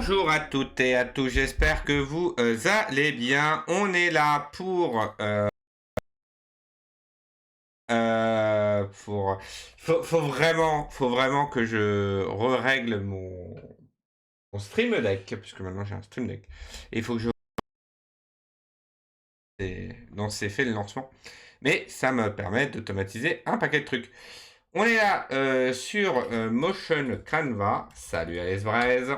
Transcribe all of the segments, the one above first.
Bonjour à toutes et à tous, j'espère que vous allez bien. On est là pour... Faut vraiment que je règle mon Stream Deck, puisque maintenant j'ai un Stream Deck. Et il faut que je... Donc c'est fait le lancement. Mais ça me permet d'automatiser un paquet de trucs. On est là sur Motion Canva. Salut Alice Braise.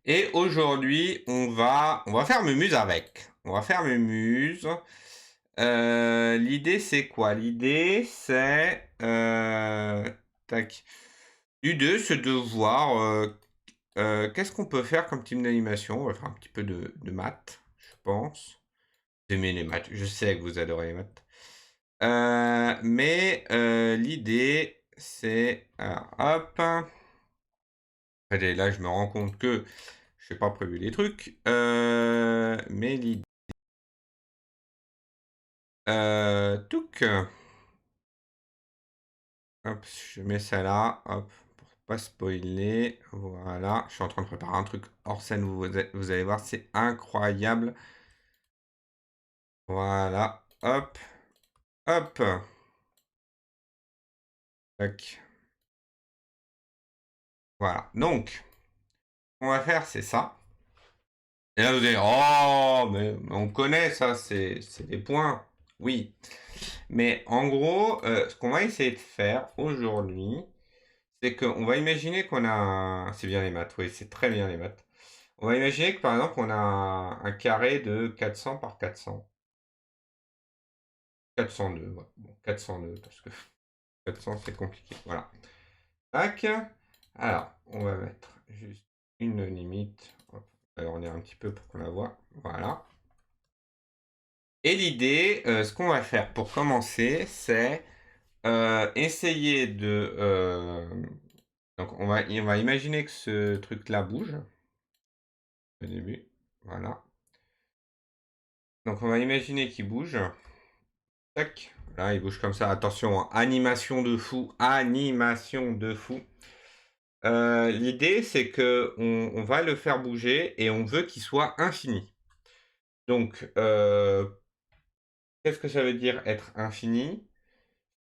Et aujourd'hui, on va faire Mumuse avec. On va faire Mumuse. L'idée, c'est quoi? L'idée, c'est... tac. L'idée, c'est de voir qu'est-ce qu'on peut faire comme type d'animation. On va faire un petit peu de maths, je pense. Vous aimez les maths. Je sais que vous adorez les maths. Mais l'idée, c'est... Alors, hop. Et là, je me rends compte que je n'ai pas prévu les trucs. Mais l'idée... touc. Hop, je mets ça là. Hop, pour pas spoiler. Voilà. Je suis en train de préparer un truc hors scène. Vous allez voir, c'est incroyable. Voilà. Hop. Hop. Tac. Voilà. Donc, ce qu'on va faire, c'est ça. Et là, vous allez dire, oh, mais on connaît ça, c'est des points. Oui. Mais en gros, ce qu'on va essayer de faire aujourd'hui, c'est qu'on va imaginer qu'on a un... C'est bien les maths, oui, c'est très bien les maths. On va imaginer que par exemple, on a un carré de 400 par 400. 402, ouais. Bon, 402, parce que 400, c'est compliqué. Voilà. Tac. Alors, on va mettre juste une limite. Hop. Alors, on est un petit peu pour qu'on la voit. Voilà. Et l'idée, ce qu'on va faire pour commencer, c'est essayer de... donc, on va imaginer que ce truc-là bouge au début. Voilà. Donc, on va imaginer qu'il bouge. Tac. Là, il bouge comme ça. Attention, hein, animation de fou. Animation de fou. L'idée, c'est que on va le faire bouger et on veut qu'il soit infini. Donc, qu'est-ce que ça veut dire être infini?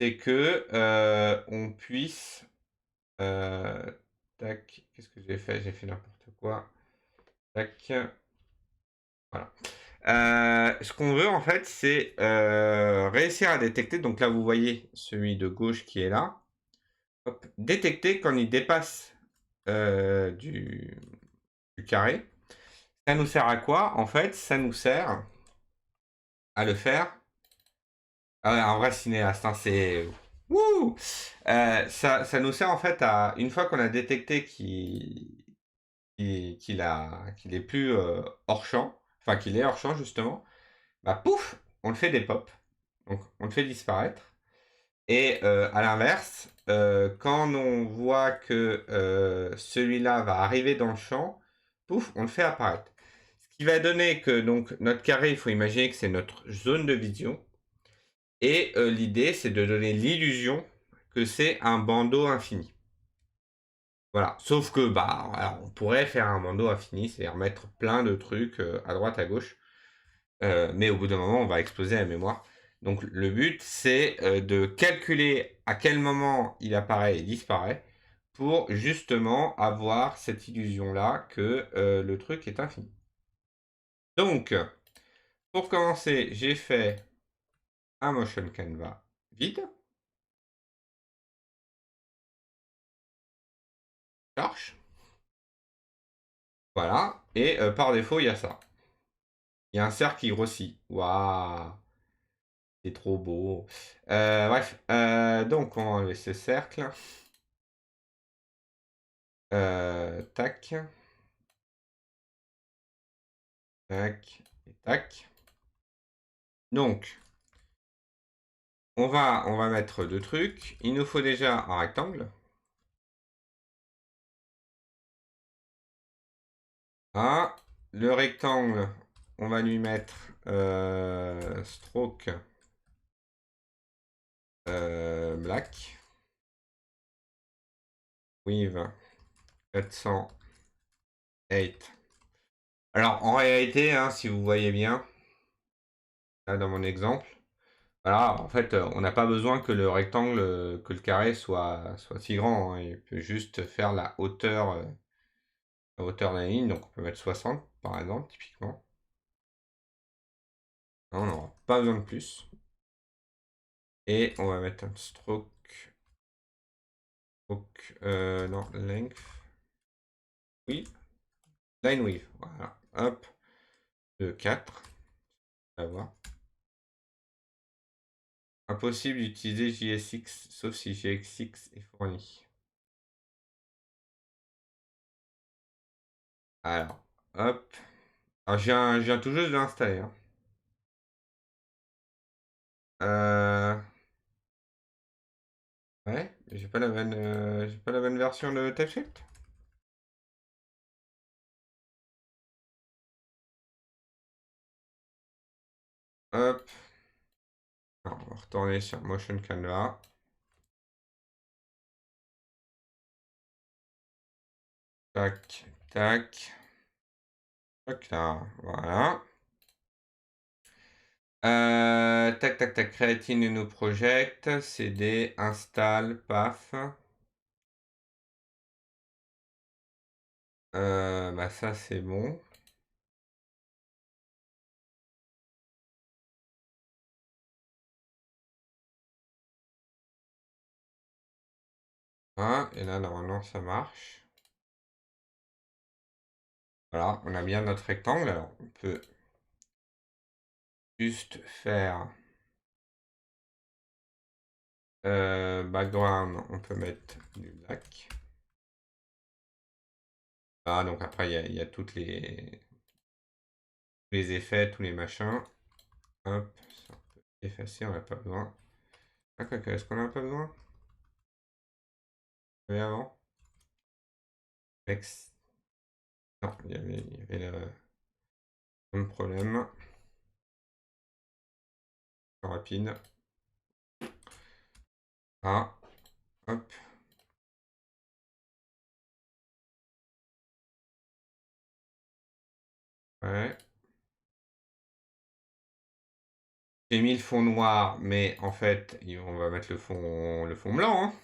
C'est que on puisse... tac. Qu'est-ce que j'ai fait? J'ai fait n'importe quoi. Tac. Voilà. Ce qu'on veut en fait, c'est réussir à détecter. Donc là, vous voyez celui de gauche qui est là. Hop, détecter quand il dépasse du carré. Ça nous sert à quoi? En fait, ça nous sert à le faire. Ah ouais, un vrai cinéaste, hein, c'est... Wouh! Ça nous sert en fait à... Une fois qu'on a détecté qu'il est plus hors champ, enfin qu'il est hors champ justement, bah pouf! On le fait des pop. Donc on le fait disparaître. Et à l'inverse, quand on voit que celui-là va arriver dans le champ, pouf, on le fait apparaître. Ce qui va donner que donc notre carré, il faut imaginer que c'est notre zone de vision. Et l'idée, c'est de donner l'illusion que c'est un bandeau infini. Voilà. Sauf que, bah, alors, on pourrait faire un bandeau infini, c'est-à-dire mettre plein de trucs à droite, à gauche. Mais au bout d'un moment, on va exploser la mémoire. Donc le but, c'est de calculer à quel moment il apparaît et disparaît pour justement avoir cette illusion-là que le truc est infini. Donc, pour commencer, j'ai fait un motion canvas vide. Charge. Voilà. Et par défaut, il y a ça. Il y a un cercle qui grossit. Waouh! C'est trop beau. Bref. Donc, on va enlever ce cercle. Tac. Tac. Et tac. Donc, on va mettre deux trucs. Il nous faut déjà un rectangle. Ah, le rectangle, on va lui mettre stroke black. With 400 8. Alors, en réalité, hein, si vous voyez bien, là, dans mon exemple, voilà, en fait, on n'a pas besoin que le rectangle, que le carré soit si grand, hein. Il peut juste faire la hauteur de la ligne. Donc, on peut mettre 60, par exemple, typiquement. Là, on n'aura pas besoin de plus. Et on va mettre un stroke. Non, length. Oui, line width. Voilà. Hop. De 4. On va voir. Impossible d'utiliser JSX sauf si JSX est fourni. Alors, hop. Alors, je viens tout juste de l'installer, hein. Ouais, j'ai pas la bonne version de TypeScript. Hop. Alors, on va retourner sur Motion Canva. Tac, tac. Tac, là, voilà. Tac, tac, tac. Create a new project. CD, install, paf. Bah ça c'est bon. Hein, et là normalement ça marche. Voilà, on a bien notre rectangle. Alors on peut juste faire background, on peut mettre du black. Ah, donc après il y a tous les effets, tous les machins. Hop, ça on peut effacer, on n'a pas besoin. Ah, quoi que, est-ce qu'on en a pas besoin? Il y avait avant? Ex. Non, il y avait le même problème. Rapide. Ah, hop. Ouais. J'ai mis le fond noir, mais en fait, on va mettre le fond blanc, hein.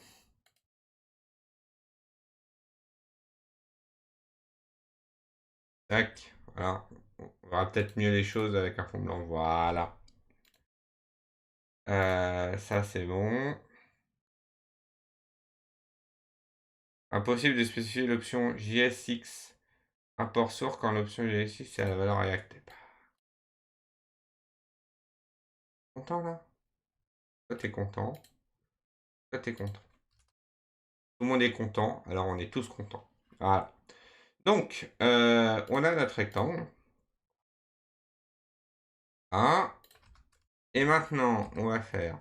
Tac, voilà. On verra peut-être mieux les choses avec un fond blanc. Voilà. Ça, c'est bon. Impossible de spécifier l'option JSX import source quand l'option JSX c'est la valeur React. Content là? Toi, t'es content. Toi, t'es content. Tout le monde est content, alors on est tous contents. Voilà. Donc, on a notre rectangle. Hein. Et maintenant, on va faire.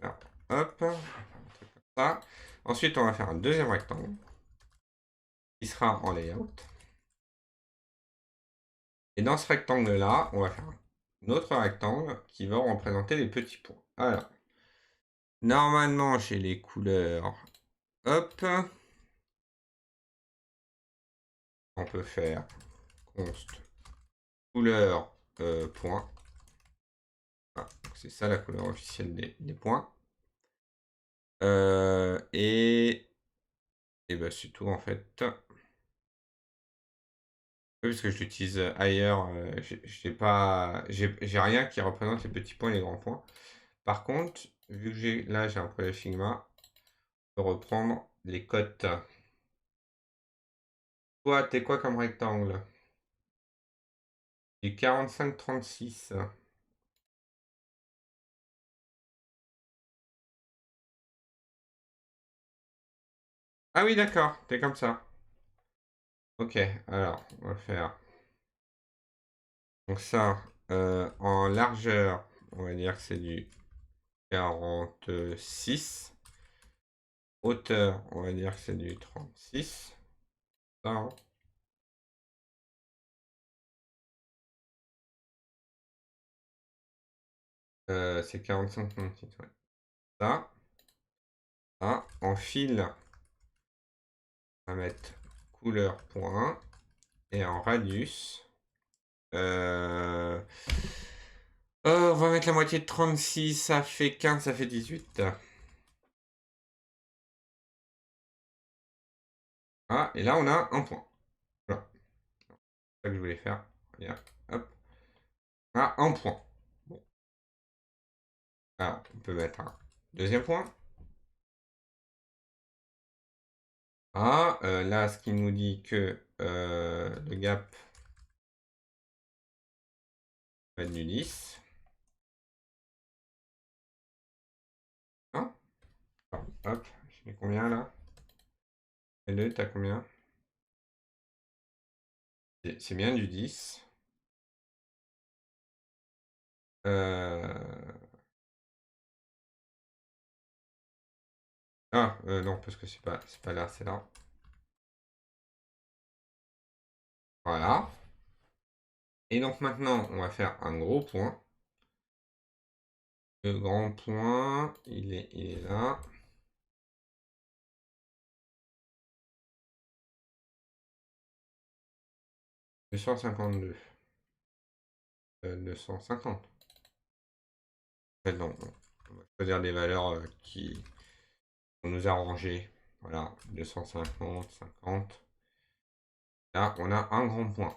Alors, hop. Un truc comme ça. Ensuite, on va faire un deuxième rectangle qui sera en layout. Et dans ce rectangle-là, on va faire un autre rectangle qui va représenter les petits points. Alors, normalement, chez les couleurs, hop, on peut faire const couleur point. Ah, c'est ça la couleur officielle des points. Et ben c'est tout en fait. Oui, parce que je l'utilise ailleurs, j'ai rien qui représente les petits points et les grands points. Par contre, vu que j'ai un projet Figma, je peux reprendre les cotes. Toi, t'es quoi comme rectangle? Du 45-36. Ah oui, d'accord, t'es comme ça. Ok, alors, on va faire. Donc ça, en largeur, on va dire que c'est du 46. Hauteur, on va dire que c'est du 36. Ça, hein. C'est 45-36, ouais. Ça. Ah, en fil, on va mettre couleur point. Et en radius, on va mettre la moitié de 36, ça fait 15, ça fait 18. Ah, et là on a un point. Voilà, c'est ça que je voulais faire. Regarde, hop. Ah, un point. Bon. Alors, on peut mettre un deuxième point. Ah, là, ce qui nous dit que le gap va être du 10. Hein. Hop, je mets combien là? Et 2, t'as combien? C'est bien du 10. Ah, non, parce que c'est pas là, c'est là. Voilà. Et donc maintenant, on va faire un gros point. Le grand point, il est là. 252. 250. En fait, non, on va choisir des valeurs qui vont nous arranger. Voilà, 250, 50. Là, on a un grand point.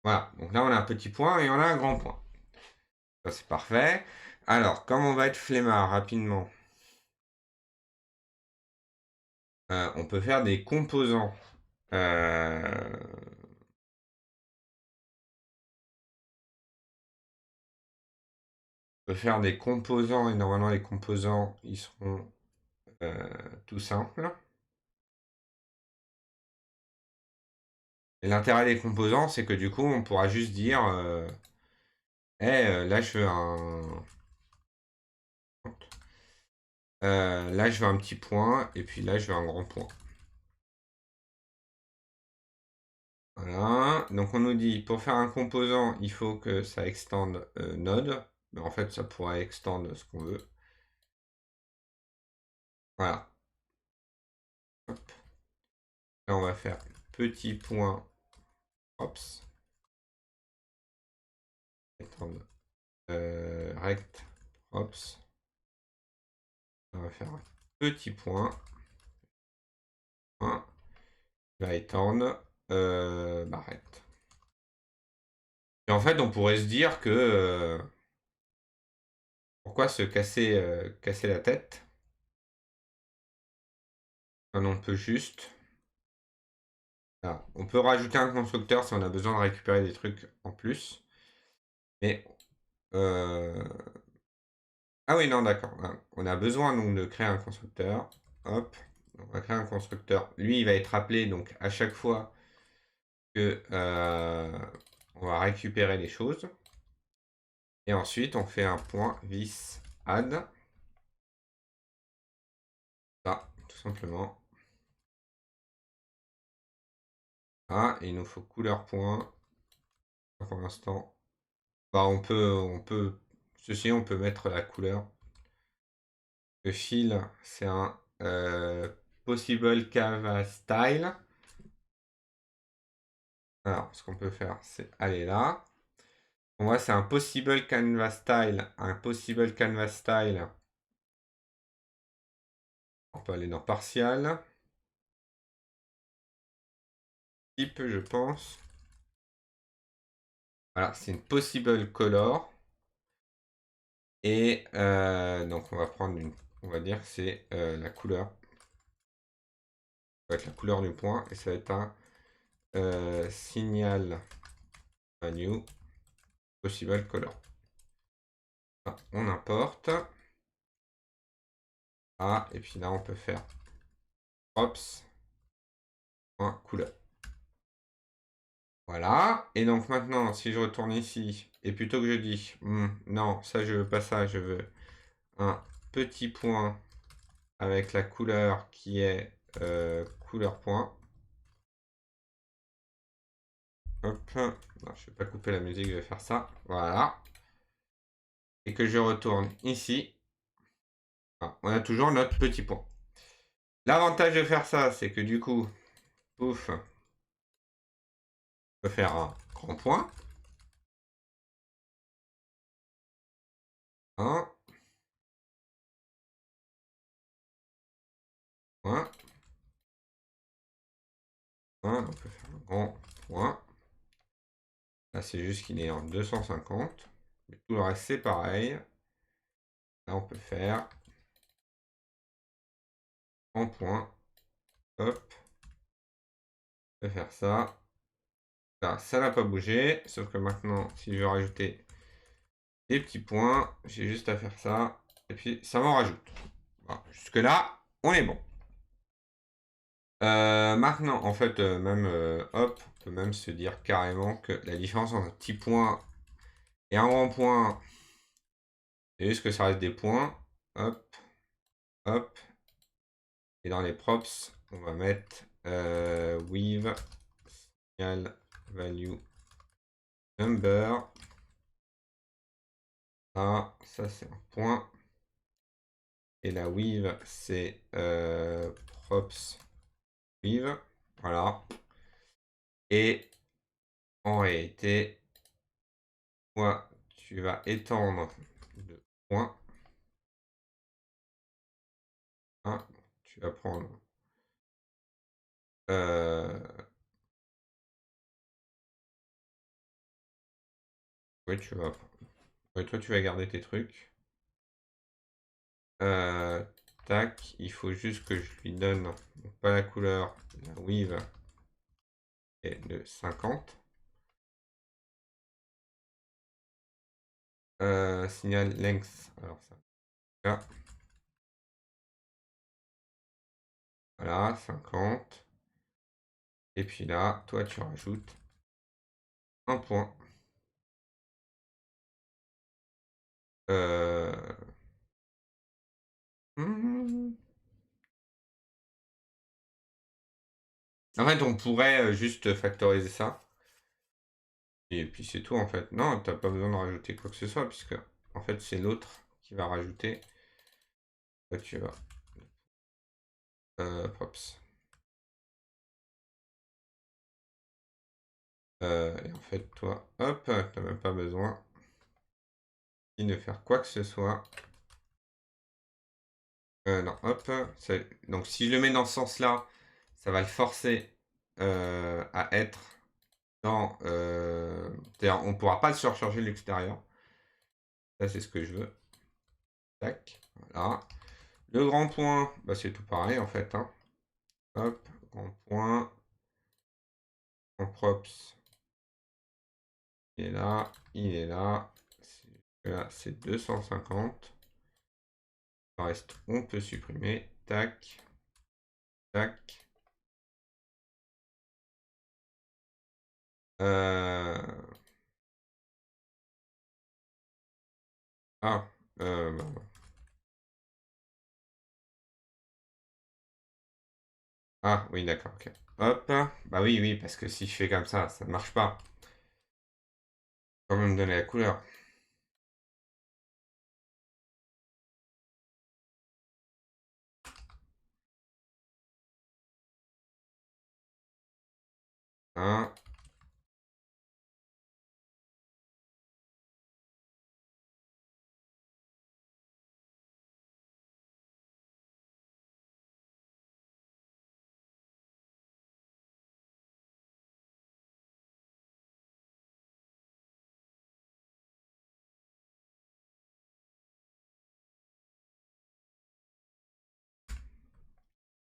Voilà, donc là, on a un petit point et on a un grand point. Ça, c'est parfait. Alors, comme on va être flemmard rapidement, on peut faire des composants. On peut faire des composants et normalement les composants ils seront tout simples. Et l'intérêt des composants c'est que du coup on pourra juste dire là je veux là je veux un petit point et puis là je veux un grand point. Voilà, donc on nous dit pour faire un composant il faut que ça extende node, mais en fait ça pourrait extendre ce qu'on veut. Voilà. Hop. Là on va faire petit point, ops, étendre rect, ops. On va faire un petit point. Un. Va étendre barrette. Et en fait, on pourrait se dire que pourquoi se casser la tête quand on peut juste. Voilà. On peut rajouter un constructeur si on a besoin de récupérer des trucs en plus. Mais ah oui, non, d'accord. On a besoin donc de créer un constructeur. Hop, on va créer un constructeur. Lui, il va être appelé donc à chaque fois que on va récupérer les choses. Et ensuite, on fait un point vis add. Ça, tout simplement. Ah, et il nous faut couleur point. Pour l'instant. Bah, ceci, on peut mettre la couleur. Le fil, c'est un possible canvas style. Alors, ce qu'on peut faire, c'est aller là. Pour moi, c'est un possible canvas style. Un possible canvas style. On peut aller dans partial. Type, je pense. Voilà, c'est une possible color. Et donc, on va prendre on va dire que c'est la couleur. Ça va être la couleur du point et ça va être un signal new possible color. Ah, on importe. Ah, et puis là, on peut faire ops, couleur. Voilà. Et donc maintenant, si je retourne ici, et plutôt que je dis, non, ça, je veux pas ça, je veux un petit point avec la couleur qui est couleur point. Hop. Non, je vais pas couper la musique, je vais faire ça. Voilà. Et que je retourne ici. Ah, on a toujours notre petit point. L'avantage de faire ça, c'est que du coup, pouf, peut faire un grand point. Un point. On peut faire un grand point. Là, c'est juste qu'il est en 250. Mais tout le reste, c'est pareil. Là, on peut faire grand point. Hop. On peut faire ça. Là, ça n'a pas bougé. Sauf que maintenant, si je veux rajouter des petits points, j'ai juste à faire ça. Et puis, ça m'en rajoute. Voilà. Jusque-là, on est bon. Maintenant, en fait, même, hop, on peut même se dire carrément que la différence entre un petit point et un grand point, c'est juste que ça reste des points. Hop, hop. Et dans les props, on va mettre with signal value number. Ah, ça c'est un point. Et la with, c'est props with. Voilà. Et en réalité, toi, tu vas étendre de points. Ah, tu vas prendre oui, toi, tu vas garder tes trucs. Tac, il faut juste que je lui donne, donc pas la couleur, la weave est de 50. Signal length, alors ça, là. Voilà, 50. Et puis là, toi, tu rajoutes un point. Euh, hmm. En fait, on pourrait juste factoriser ça. Et puis c'est tout en fait. Non, t'as pas besoin de rajouter quoi que ce soit, puisque en fait c'est l'autre qui va rajouter. Là, tu vas. Props. Et en fait, toi, hop, t'as même pas besoin de faire quoi que ce soit. Non, hop. Donc si je le mets dans ce sens-là, ça va le forcer à être dans. C'est-à-dire, on ne pourra pas le surcharger de l'extérieur. Ça, c'est ce que je veux. Tac, voilà. Le grand point, bah, c'est tout pareil en fait, hein. Hop, grand point. En props. Il est là, il est là. Là, c'est 250. Le reste, on peut supprimer. Tac, tac. Euh... Ah, bah, ah, oui, d'accord, ok. Hop, bah oui, oui, parce que si je fais comme ça ne marche pas. Quand même donner la couleur. Hein.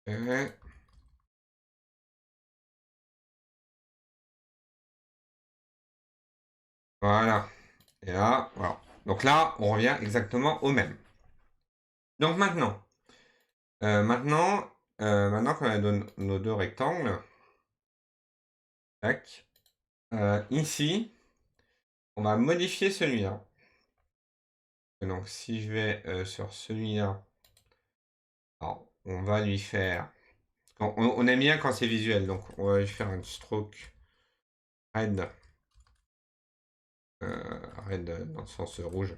Et voilà. Et là, voilà. Donc là, on revient exactement au même. Donc maintenant qu'on a nos deux rectangles, tac, ici, on va modifier celui-là. Donc si je vais sur celui-là, on va lui faire. On aime bien quand c'est visuel, donc on va lui faire un stroke red. Red dans le sens rouge.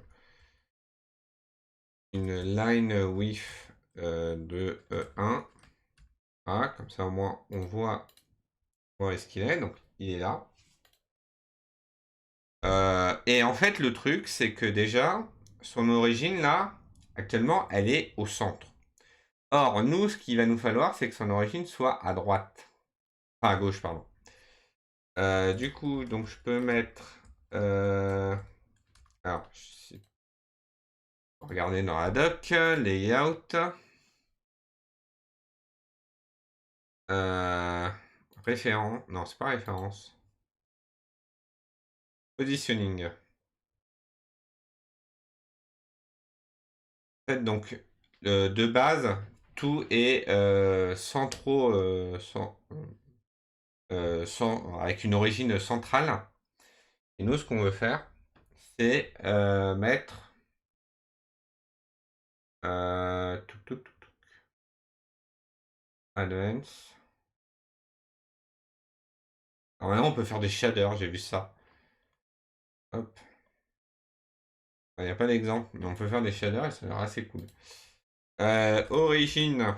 Une line width de 1. Voilà, comme ça au moins on voit où est-ce qu'il est. Donc il est là. Et en fait, le truc, c'est que déjà, son origine, là, actuellement, elle est au centre. Or, nous, ce qu'il va nous falloir, c'est que son origine soit à droite. Enfin, à gauche, pardon. Du coup, donc je peux mettre... alors, regardez dans la doc, layout, euh, référence, non, c'est pas référence, positioning. En fait, donc, de base, tout est sans trop, avec une origine centrale. Et nous, ce qu'on veut faire, c'est mettre advance. Alors maintenant, on peut faire des shaders, j'ai vu ça. Hop. Il n'y a pas d'exemple, mais on peut faire des shaders et ça a l'air assez cool. Origine.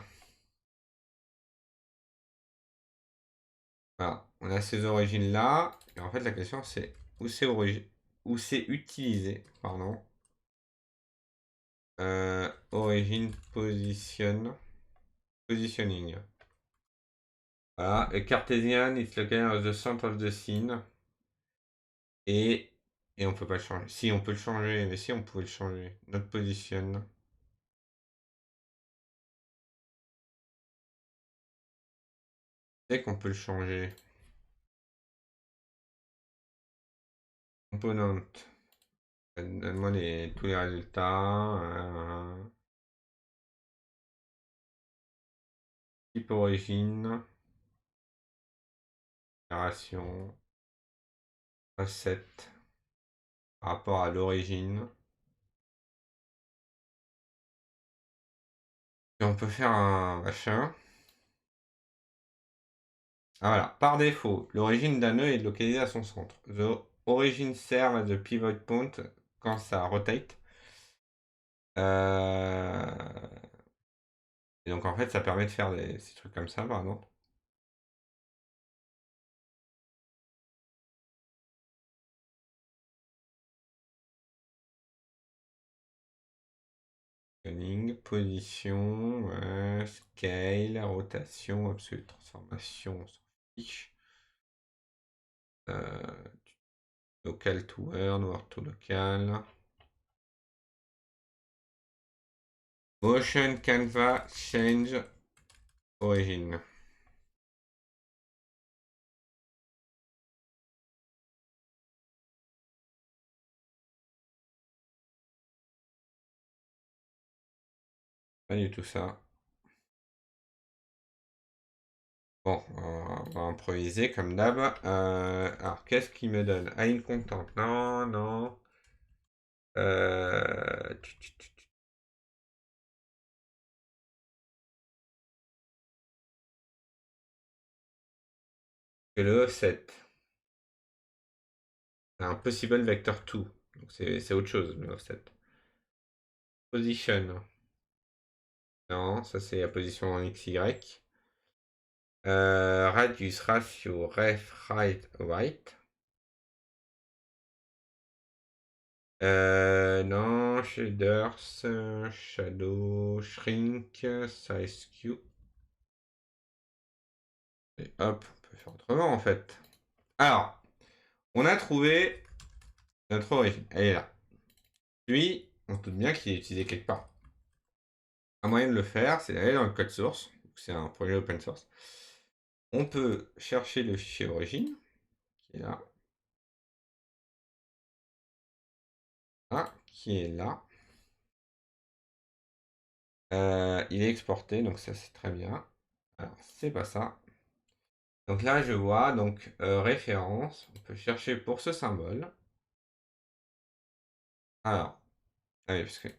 Voilà, on a ces origines-là. Et en fait, la question, c'est où c'est utilisé. Pardon. Origin position. Positioning. Voilà. A Cartesian is located at the center of the scene. Et, et on peut pas le changer. Si, on peut le changer. Mais si, on pouvait le changer. Notre position. C'est qu'on peut le changer. Component. Donne-moi tous les résultats. Type origine. Génération. Recette. Par rapport à l'origine. Et on peut faire un machin. Ah voilà, par défaut, l'origine d'un nœud est localisée à son centre. The origin serve as the pivot point quand ça rotate. Et donc en fait, ça permet de faire ces trucs comme ça, par exemple. Position, scale, rotation, absolue transformation, on s'en fiche. Local to word to local. Motion canvas change origin. Pas du tout ça. Bon, on va improviser comme d'hab. Alors, qu'est-ce qu'il me donne? Ah, une contente. Non, non. Euh, tu- tu- tu- tu- le offset. C'est un possible vector 2. Donc, c'est autre chose, le offset. Position. Non, ça c'est la position en XY. Radius, ratio, ref, right, right. Non, shaders, shadow, shrink, size Q. Et hop, on peut faire autrement en fait. Alors, on a trouvé notre origine. Elle est là. Lui, on se doute bien qu'il est utilisé quelque part. Un moyen de le faire, c'est d'aller dans le code source. C'est un projet open source. On peut chercher le fichier origine, qui est là. Ah, qui est là. Il est exporté, donc ça c'est très bien. Alors, c'est pas ça. Donc là, je vois, donc référence. On peut chercher pour ce symbole. Alors, allez, parce que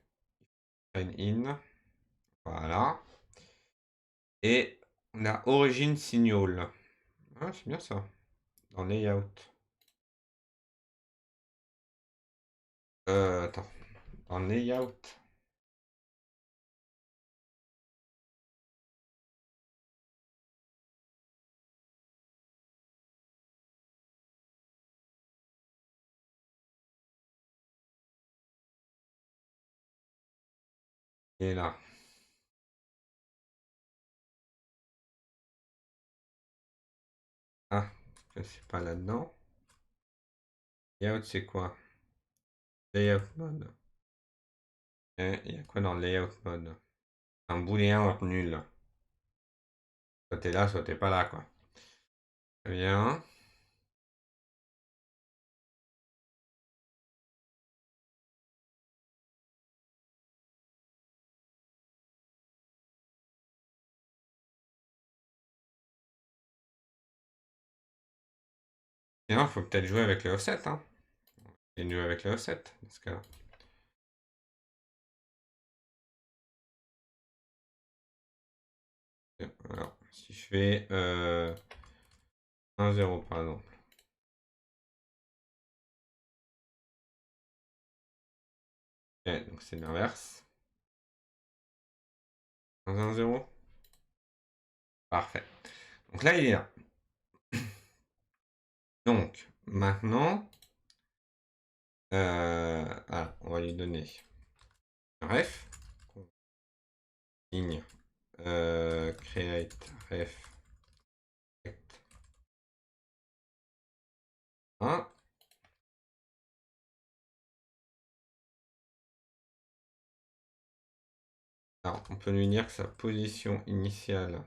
sign in. Voilà. Et on a origine signal. Ah, c'est bien ça. Dans layout. Attends. Dans layout. Et là. Ah, c'est pas là-dedans. Layout, c'est quoi? Layout mode. Il y a quoi dans layout mode? Un booléen nul. Soit t'es là, soit t'es pas là, quoi. Très bien. Sinon, il faut peut-être jouer avec les offsets, hein. Et jouer avec les offsets, dans ce cas-là. Alors, si je fais 1,0 par exemple. Ok, donc c'est l'inverse. 1,0. Parfait. Donc là, il est là. Donc, maintenant, on va lui donner un ref. Ligne. Create ref. Un. Alors, on peut lui dire que sa position initiale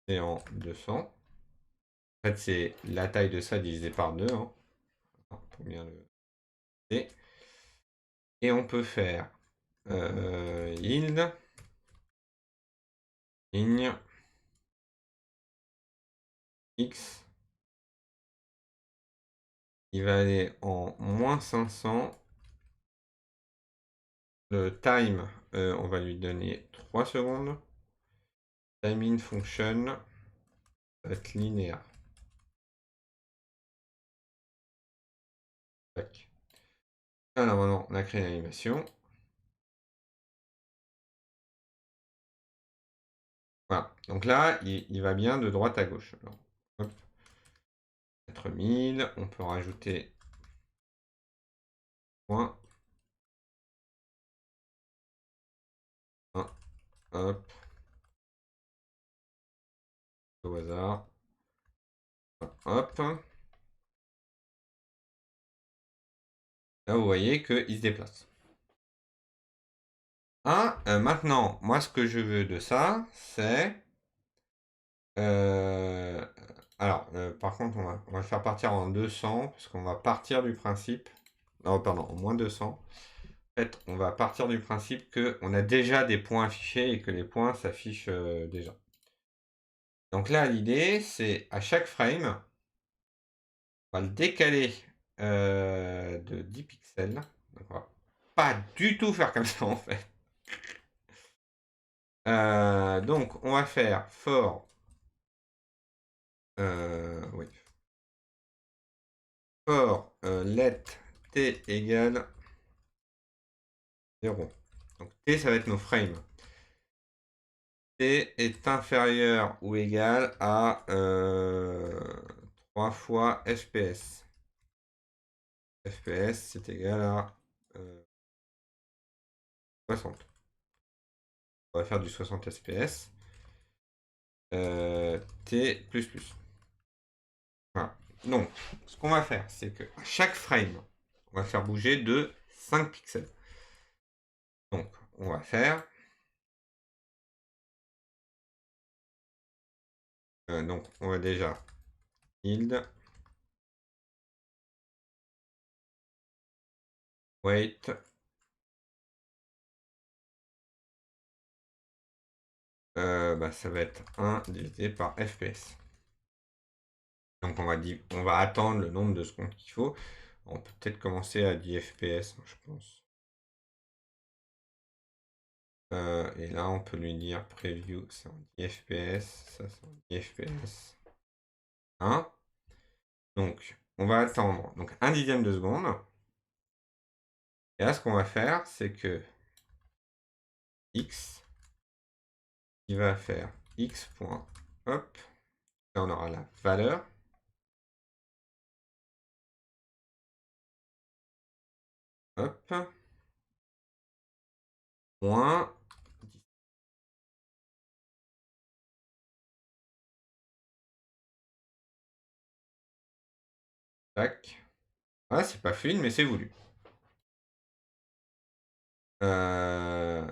est en 200. En fait, c'est la taille de ça divisé par 2. Hein. Pour bien le... Et on peut faire yield, ligne, x, il va aller en moins 500. Le time, on va lui donner 3 secondes. Timing function va être linéaire. Tac. Alors maintenant, on a créé l'animation. Voilà. Donc là, il va bien de droite à gauche. Alors, hop. 4000. On peut rajouter point. Hop. Au hasard. Hop. Là, vous voyez qu'il se déplace. Maintenant, moi, ce que je veux de ça, c'est... alors, par contre, on va le faire partir en 200, parce qu'on va partir du principe... Non, pardon, en moins 200. En fait, on va partir du principe qu'on a déjà des points affichés et que les points s'affichent déjà. Donc là, l'idée, c'est à chaque frame, on va le décaler de 10 pixels. Donc, on va pas du tout faire comme ça, en fait. Donc, on va faire for... oui. For let t égale 0. Donc t, ça va être nos frames. T est inférieur ou égal à 3 fois FPS. FPS, c'est égal à 60. On va faire du 60 FPS. T plus plus. Voilà. Donc, ce qu'on va faire, c'est que à chaque frame, on va faire bouger de 5 pixels. Donc, on va faire... donc, on va déjà build, wait, ça va être 1 divisé par FPS. Donc on va attendre le nombre de secondes qu'il faut. On peut peut-être commencer à 10 FPS, je pense. Et là, on peut lui dire preview, c'est en 10 FPS, ça c'est en 10 FPS. Hein. Donc, on va attendre donc 1 dixième de seconde. Et là, ce qu'on va faire, c'est que x, il va faire x point, hop, là on aura la valeur. Hop. moins. Tac. Ah, c'est pas fluide, mais c'est voulu. Euh...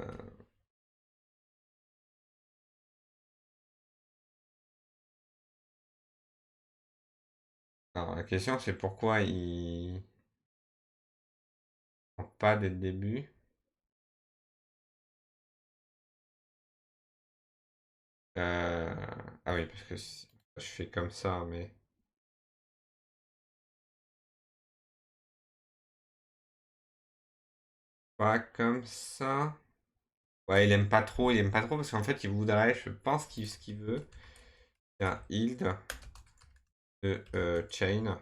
Alors, la question, c'est pourquoi il prend pas dès le début. Euh, Ah oui, parce que je fais comme ça, mais pas comme ça. Ouais, il aime pas trop parce qu'en fait, il voudrait, je pense qu'il ce qu'il veut, c'est un yield de chain.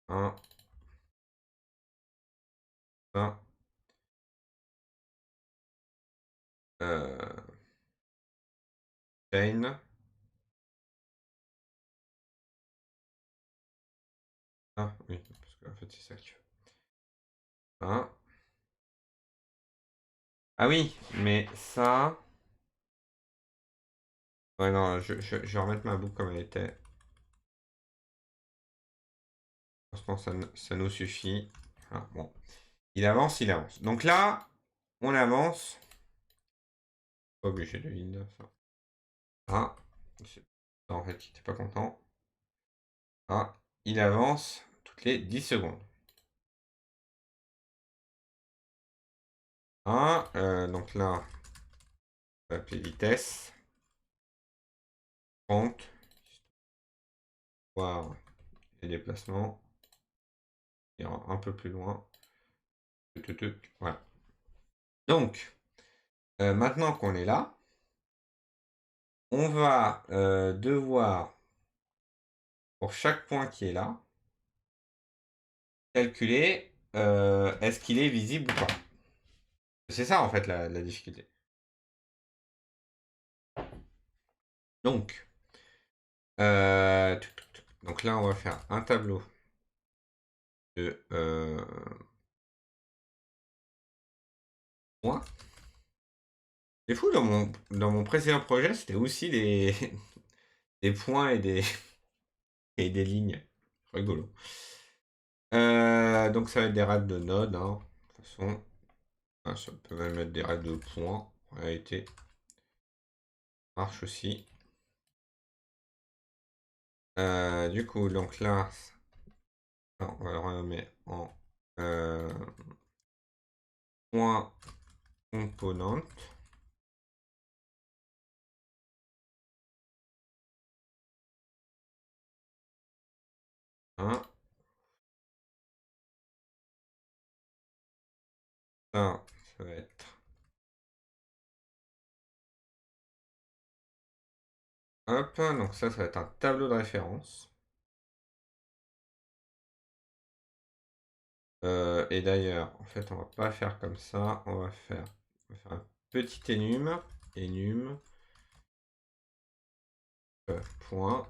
Un, un, euh, chain. Ah oui, parce qu'en fait, c'est ça qu'il veut. Un. Ah oui, mais ça. Ouais, non, je vais remettre ma boucle comme elle était. Franchement, ça nous suffit. Ah, bon. Il avance, il avance. Donc là, on avance. Pas obligé de yield, ça. Ah, c'est ça en fait qui n'était pas content. Ah, il avance toutes les 10 secondes. Ah, donc là, on va appeler vitesse. 30. Voir les déplacements. Et un peu plus loin. Voilà. Donc, maintenant qu'on est là, on va devoir, pour chaque point qui est là, calculer est-ce qu'il est visible ou pas. C'est ça en fait la difficulté. Donc, donc là, on va faire un tableau de points. C'est fou, dans mon précédent projet, c'était aussi des points et des lignes. Rigolo. Donc ça va être des rades de nodes, hein. De toute façon, ah, ça peut même être des rades de points. En réalité, marche aussi. Du coup, donc là, on va le renommer en point component. Hein. Ça va être. Hop, donc ça va être un tableau de référence. Et d'ailleurs, en fait, on va pas faire comme ça. On va faire un petit enum, point,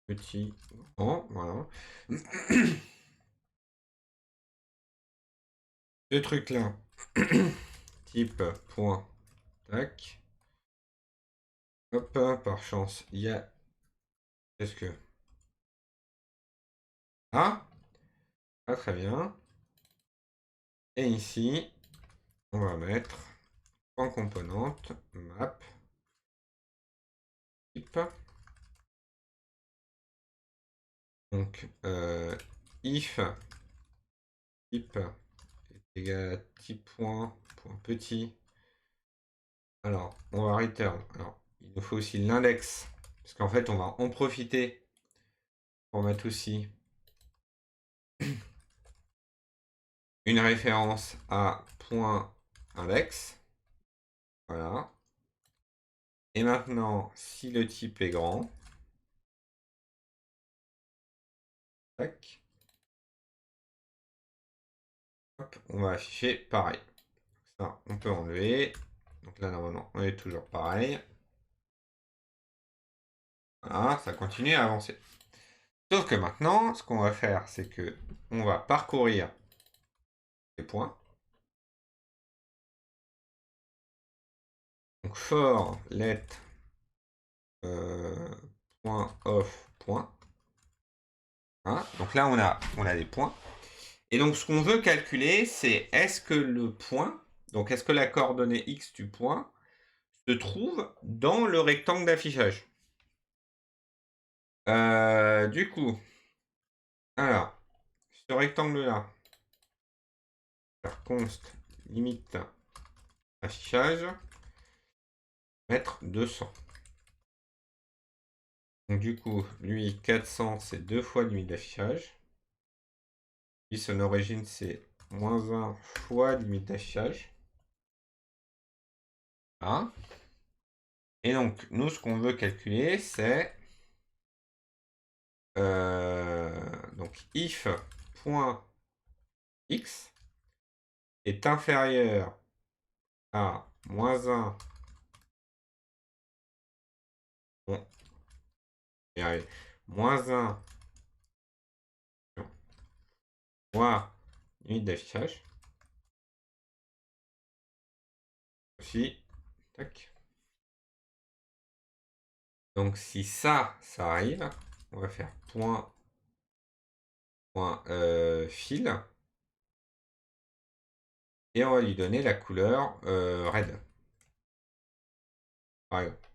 petit, grand, voilà. Ce truc là, type point, tac. Hop, par chance, il y a. Qu'est-ce que. Ah, ah, très bien. Et ici, on va mettre point componente, map, type. Donc, if type est égal à type point, point petit. Alors, on va return. Alors, il nous faut aussi l'index. Parce qu'en fait, on va en profiter pour mettre aussi une référence à point index. Voilà. Et maintenant, si le type est grand, tac, hop, on va afficher pareil. Ça, on peut enlever. Donc là, normalement, on est toujours pareil. Voilà, ça continue à avancer. Sauf que maintenant, ce qu'on va faire, c'est que on va parcourir les points. Donc for let point of point. Hein, donc là, on a des points. Et donc, ce qu'on veut calculer, c'est est-ce que le point, donc est-ce que la coordonnée x du point, se trouve dans le rectangle d'affichage. Du coup, alors, ce rectangle-là, faire const limite affichage, mettre 200. Donc du coup, lui, 400, c'est 2 fois limite d'affichage. Lui, son origine, c'est moins 1 fois limite d'affichage. Hein. Et donc, nous, ce qu'on veut calculer, c'est donc if point x est inférieur à moins 1. Bon, moins 1 fois limite d'affichage. Aussi, tac. Donc si ça arrive, on va faire point fil et on va lui donner la couleur red. Par exemple.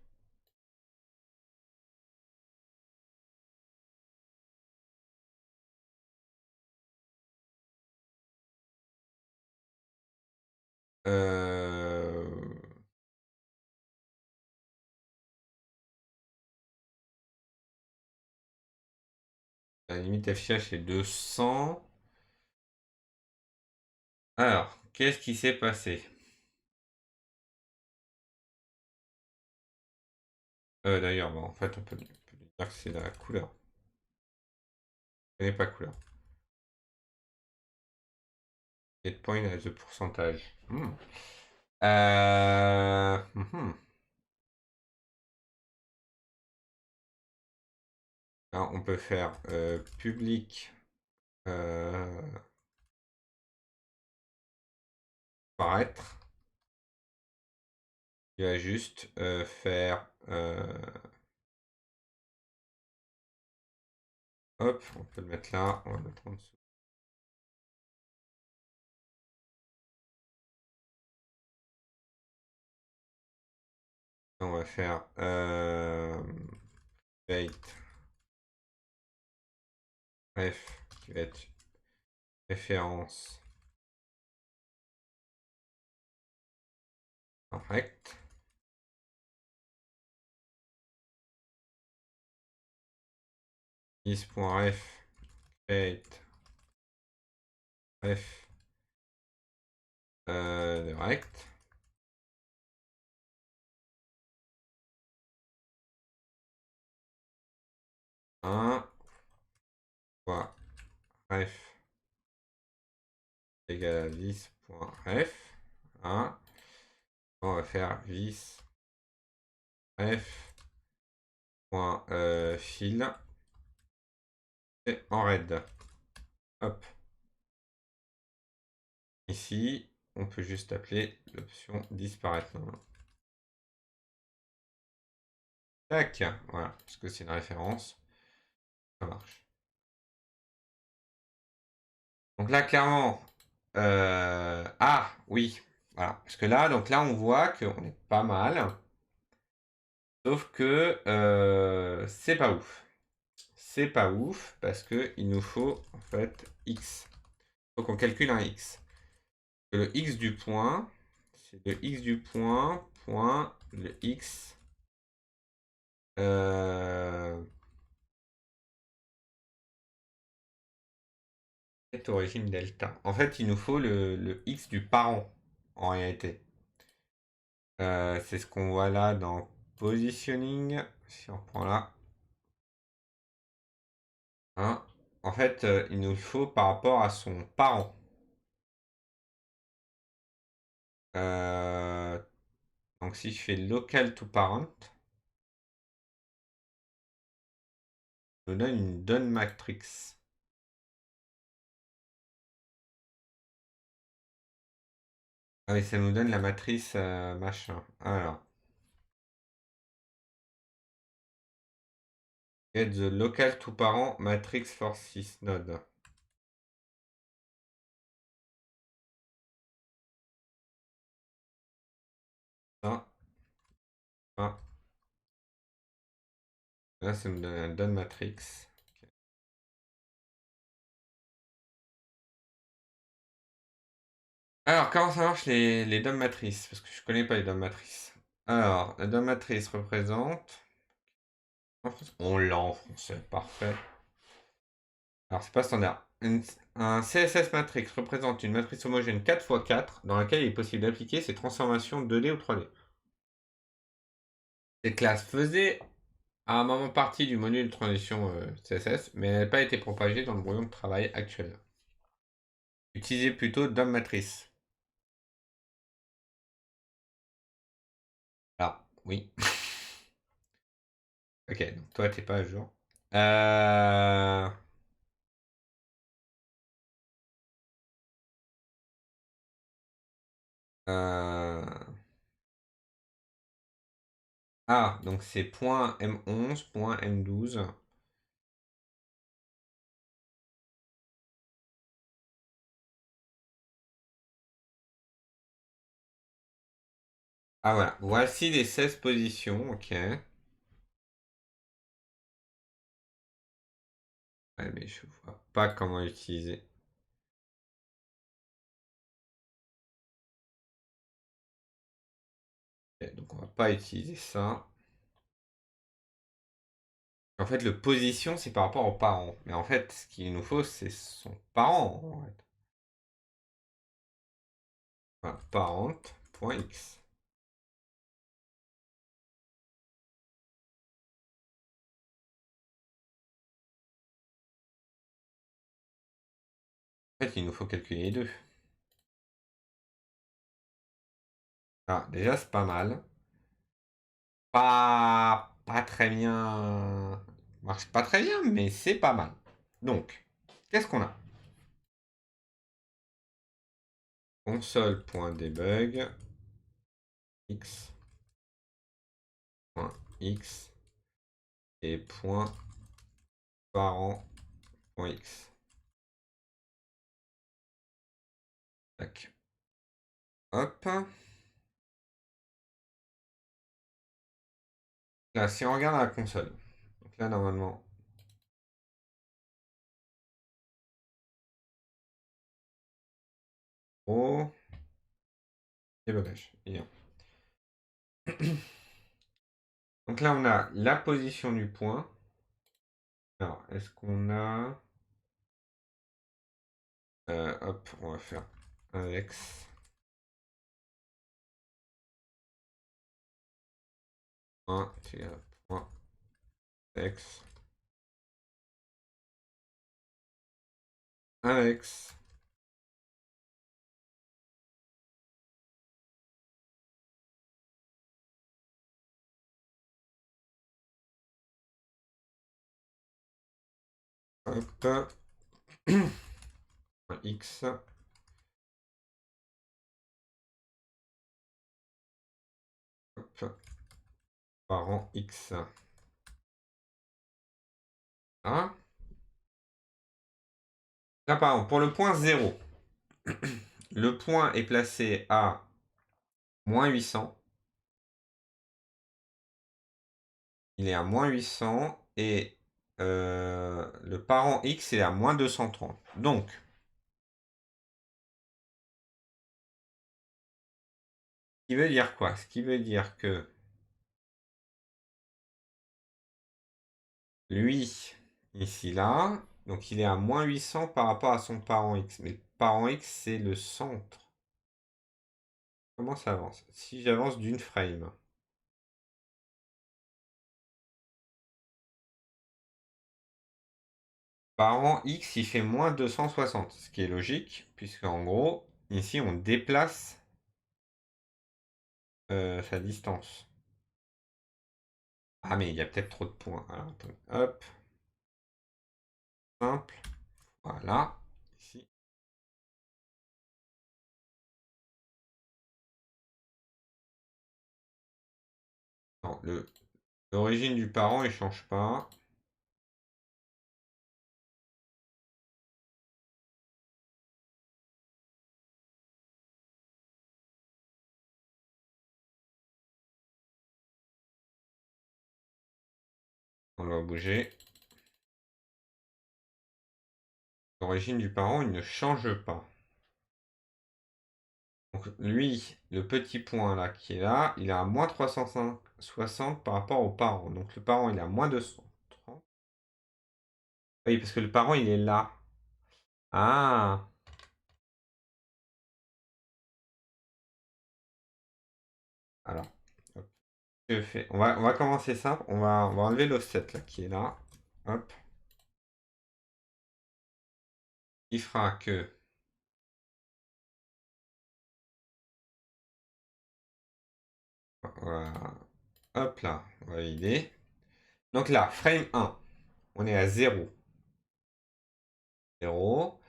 La limite affichage c'est 200. Alors, qu'est-ce qui s'est passé? D'ailleurs, en fait, on peut dire que c'est la couleur. Ce n'est pas couleur. Get point as the pourcentage. Euh, mhm. Alors, on peut faire public paraître. Il va juste faire hop, on peut le mettre là, on va le mettre en dessous. On va faire date ref qui va être référence correcte. Is.ref date ref direct. Un fois ref égale à vis.ref. On va faire vis ref fil et en red. Hop. Ici, on peut juste appeler l'option disparaître. Tac, voilà, parce que c'est une référence, ça marche. Donc là, clairement, ah oui, voilà, parce que là, donc là, on voit qu'on est pas mal, sauf que c'est pas ouf. C'est pas ouf parce que il nous faut en fait x. Donc on calcule un x. Le x du point, c'est le x du point point le x est origine delta. En fait, il nous faut le x du parent en réalité. C'est ce qu'on voit là dans positioning. Si on prend là. Hein, en fait, il nous le faut par rapport à son parent. Euh, donc si je fais local to parent, nous donne une donne matrix. Ah oui, ça nous donne la matrice machin. Alors, get the local two parent matrix for sys node. Ça, ça. Là, ça me donne un donne matrix. Ok. Alors, comment ça marche les DOM matrices? Parce que je connais pas les DOM matrices. Alors, la DOM matrice représente. On l'a en français, parfait. Alors, c'est pas standard. Un CSS matrix représente une matrice homogène 4x4 dans laquelle il est possible d'appliquer ces transformations 2D ou 3D. Cette classe faisait à un moment partie du module de transition CSS, mais elle n'a pas été propagée dans le brouillon de travail actuel. Utilisez plutôt DOM matrice. Ah, oui. Ok, donc toi, t'es pas à jour. Euh... euh, Ah, donc c'est .m11, .m12. Ah voilà, voici les 16 positions, ok. Ouais, mais je vois pas comment utiliser. Ok, donc on va pas utiliser ça. En fait, le position, c'est par rapport aux parents. Mais en fait, ce qu'il nous faut, c'est son parent, en fait. Voilà, parent.x. En fait, il nous faut calculer les deux. Ah, déjà, c'est pas mal. Pas très bien. Marche pas très bien, mais c'est pas mal. Donc, qu'est-ce qu'on a? Console.debug x.x et point parent.x. Tac. Hop. Là, si on regarde la console, donc là, normalement, oh, débogage. Bien. Donc là, on a la position du point. Alors, est-ce qu'on a... hop, on va faire index. Point, point, index. Index. Hop. X. Hop. Parent X. Hein? Là, par exemple, pour le point 0, le point est placé à moins 800. Il est à moins 800 et le parent X est à moins 230. Donc, ce qui veut dire quoi? Ce qui veut dire que lui, ici là, donc il est à moins 800 par rapport à son parent X. Mais le parent X, c'est le centre. Comment ça avance? Si j'avance d'une frame. Parent X, il fait moins 260, ce qui est logique, puisque en gros, ici, on déplace sa distance. Ah, mais il y a peut-être trop de points. Alors, attends, hop. simple. Voilà. Ici. Non, l'origine du parent, il change pas. On va bouger. L'origine du parent, il ne change pas. Donc lui, le petit point là qui est là, il est à moins 360 par rapport au parent. Donc le parent, il est à moins 230. Oui, parce que le parent, il est là. Ah! Alors, hop, je fais. On va commencer simple. On va enlever l'offset là qui est là. Hop. Il fera que. Voilà. Hop là, on va valider. Donc là, frame 1, on est à 0. 0.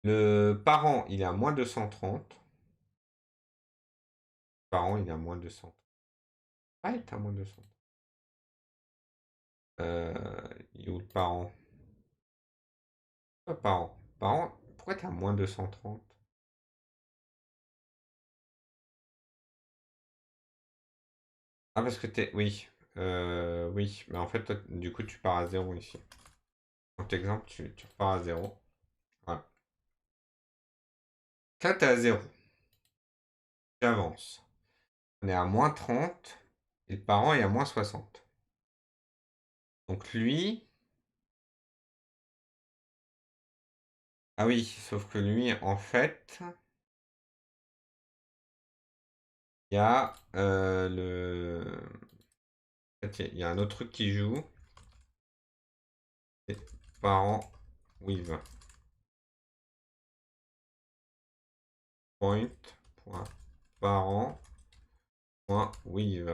Le parent, il est à moins 230. Le parent, il est à moins 230. Ah, il est à moins 230. Il est où le parent? Pas parent. Parent, pourquoi t'es à moins 230? Ah, parce que t'es. Oui. Oui, mais en fait, toi, du coup, tu pars à 0 ici. Donc, exemple, tu repars à 0. Voilà. Là, t'es à 0. J'avance. On est à moins 30. Et le parent est à moins 60. Donc, lui. Ah oui, sauf que lui, en fait, il y a en fait, il y a un autre truc qui joue. C'est parent with point point parent point with.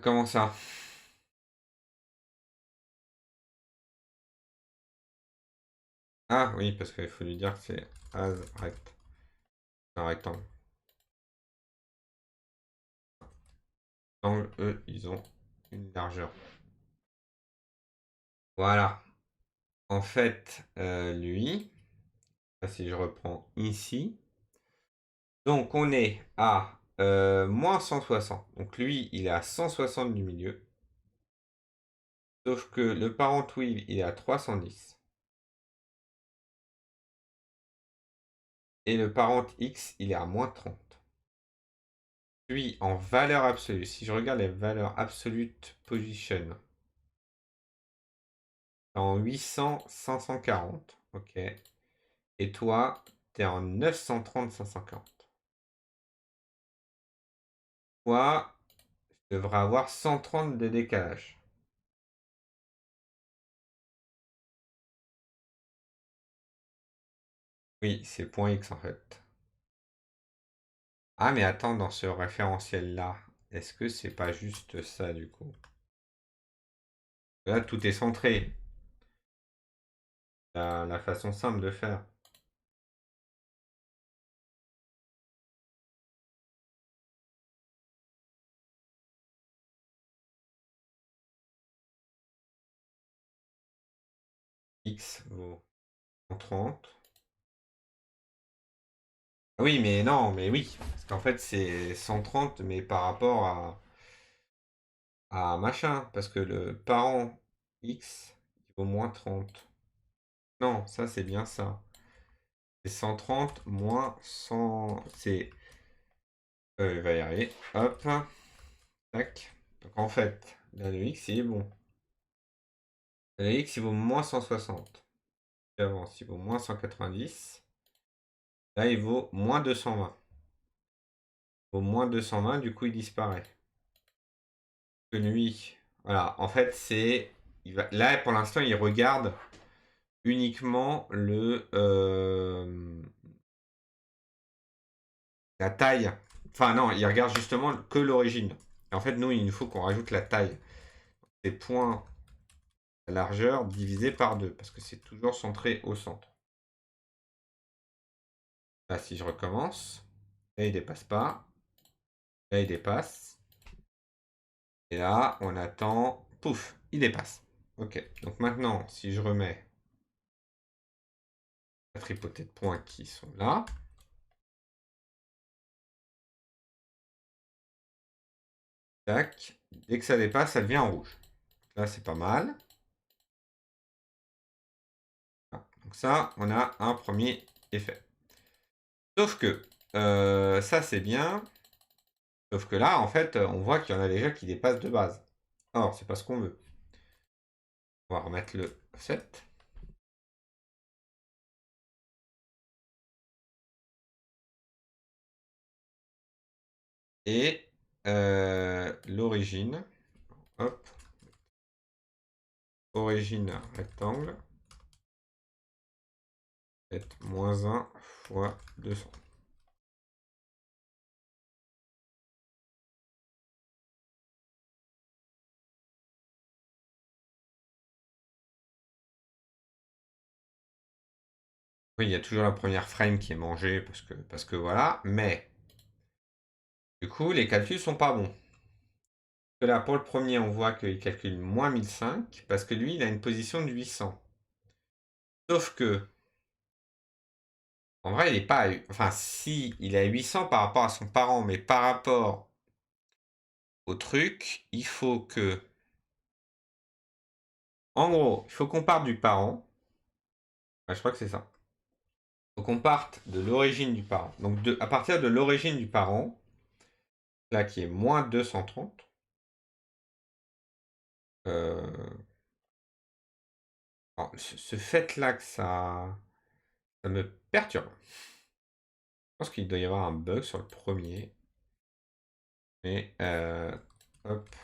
Comment ça? Ah oui, parce qu'il faut lui dire que c'est as rect. Un rectangle. Rectangle, eux, ils ont une largeur. Voilà. En fait, lui, si je reprends ici, donc on est à moins 160. Donc lui, il est à 160 du milieu. Sauf que le parent with, il est à 310. Et le parent x, il est à moins 30. Lui, en valeur absolue, si je regarde les valeurs absolutes position, en 800, 540. Ok. Et toi, t'es en 930, 540. Toi, tu devrais avoir 130 de décalage. Oui, c'est point X en fait. Ah, mais attends, dans ce référentiel-là, est-ce que c'est pas juste ça du coup? Là, tout est centré. La façon simple de faire. X vaut 130. Oui, mais non, mais oui. Parce qu'en fait, c'est 130, mais par rapport à machin. Parce que le parent X, il vaut moins 30. Non, ça, c'est bien ça. C'est 130 moins 100. C'est. Il va y arriver. Hop. Tac. Donc en fait, là, le X, il est bon. Le X, il vaut moins 160. J'avance, il vaut moins 190. Là, il vaut moins 220. Il vaut moins 220, du coup, il disparaît. Que lui, voilà. En fait, c'est. Là, pour l'instant, il regarde uniquement la taille. Enfin non, il regarde justement que l'origine. Et en fait, nous, il nous faut qu'on rajoute la taille. C'est point largeur divisé par 2, parce que c'est toujours centré au centre. Là, si je recommence, là, il dépasse pas. Là, il dépasse. Et là, on attend. Pouf, il dépasse. Ok, donc maintenant, si je remets la tripotée de points qui sont là, tac, dès que ça dépasse, ça devient en rouge. Là, c'est pas mal. Voilà. Donc ça, on a un premier effet. Sauf que, ça c'est bien. Sauf que là, en fait, on voit qu'il y en a déjà qui dépassent de base. Or, c'est pas ce qu'on veut. On va remettre le 7. Et l'origine. Hop. Origine rectangle. Est moins 1 fois 200. Oui, il y a toujours la première frame qui est mangée parce que voilà. Mais, du coup, les calculs sont pas bons. Là, pour le premier, on voit qu'il calcule moins 1005 parce que lui, il a une position de 800. Sauf que, en vrai, il n'est pas à... Enfin, si, il est à 800 par rapport à son parent, mais par rapport au truc, il faut que... En gros, il faut qu'on parte du parent. Ouais, je crois que c'est ça. Il faut qu'on parte de l'origine du parent. Donc, à partir de l'origine du parent, là, qui est moins 230, alors, ce fait-là que ça me perturbe. Je pense qu'il doit y avoir un bug sur le premier. Mais, hop,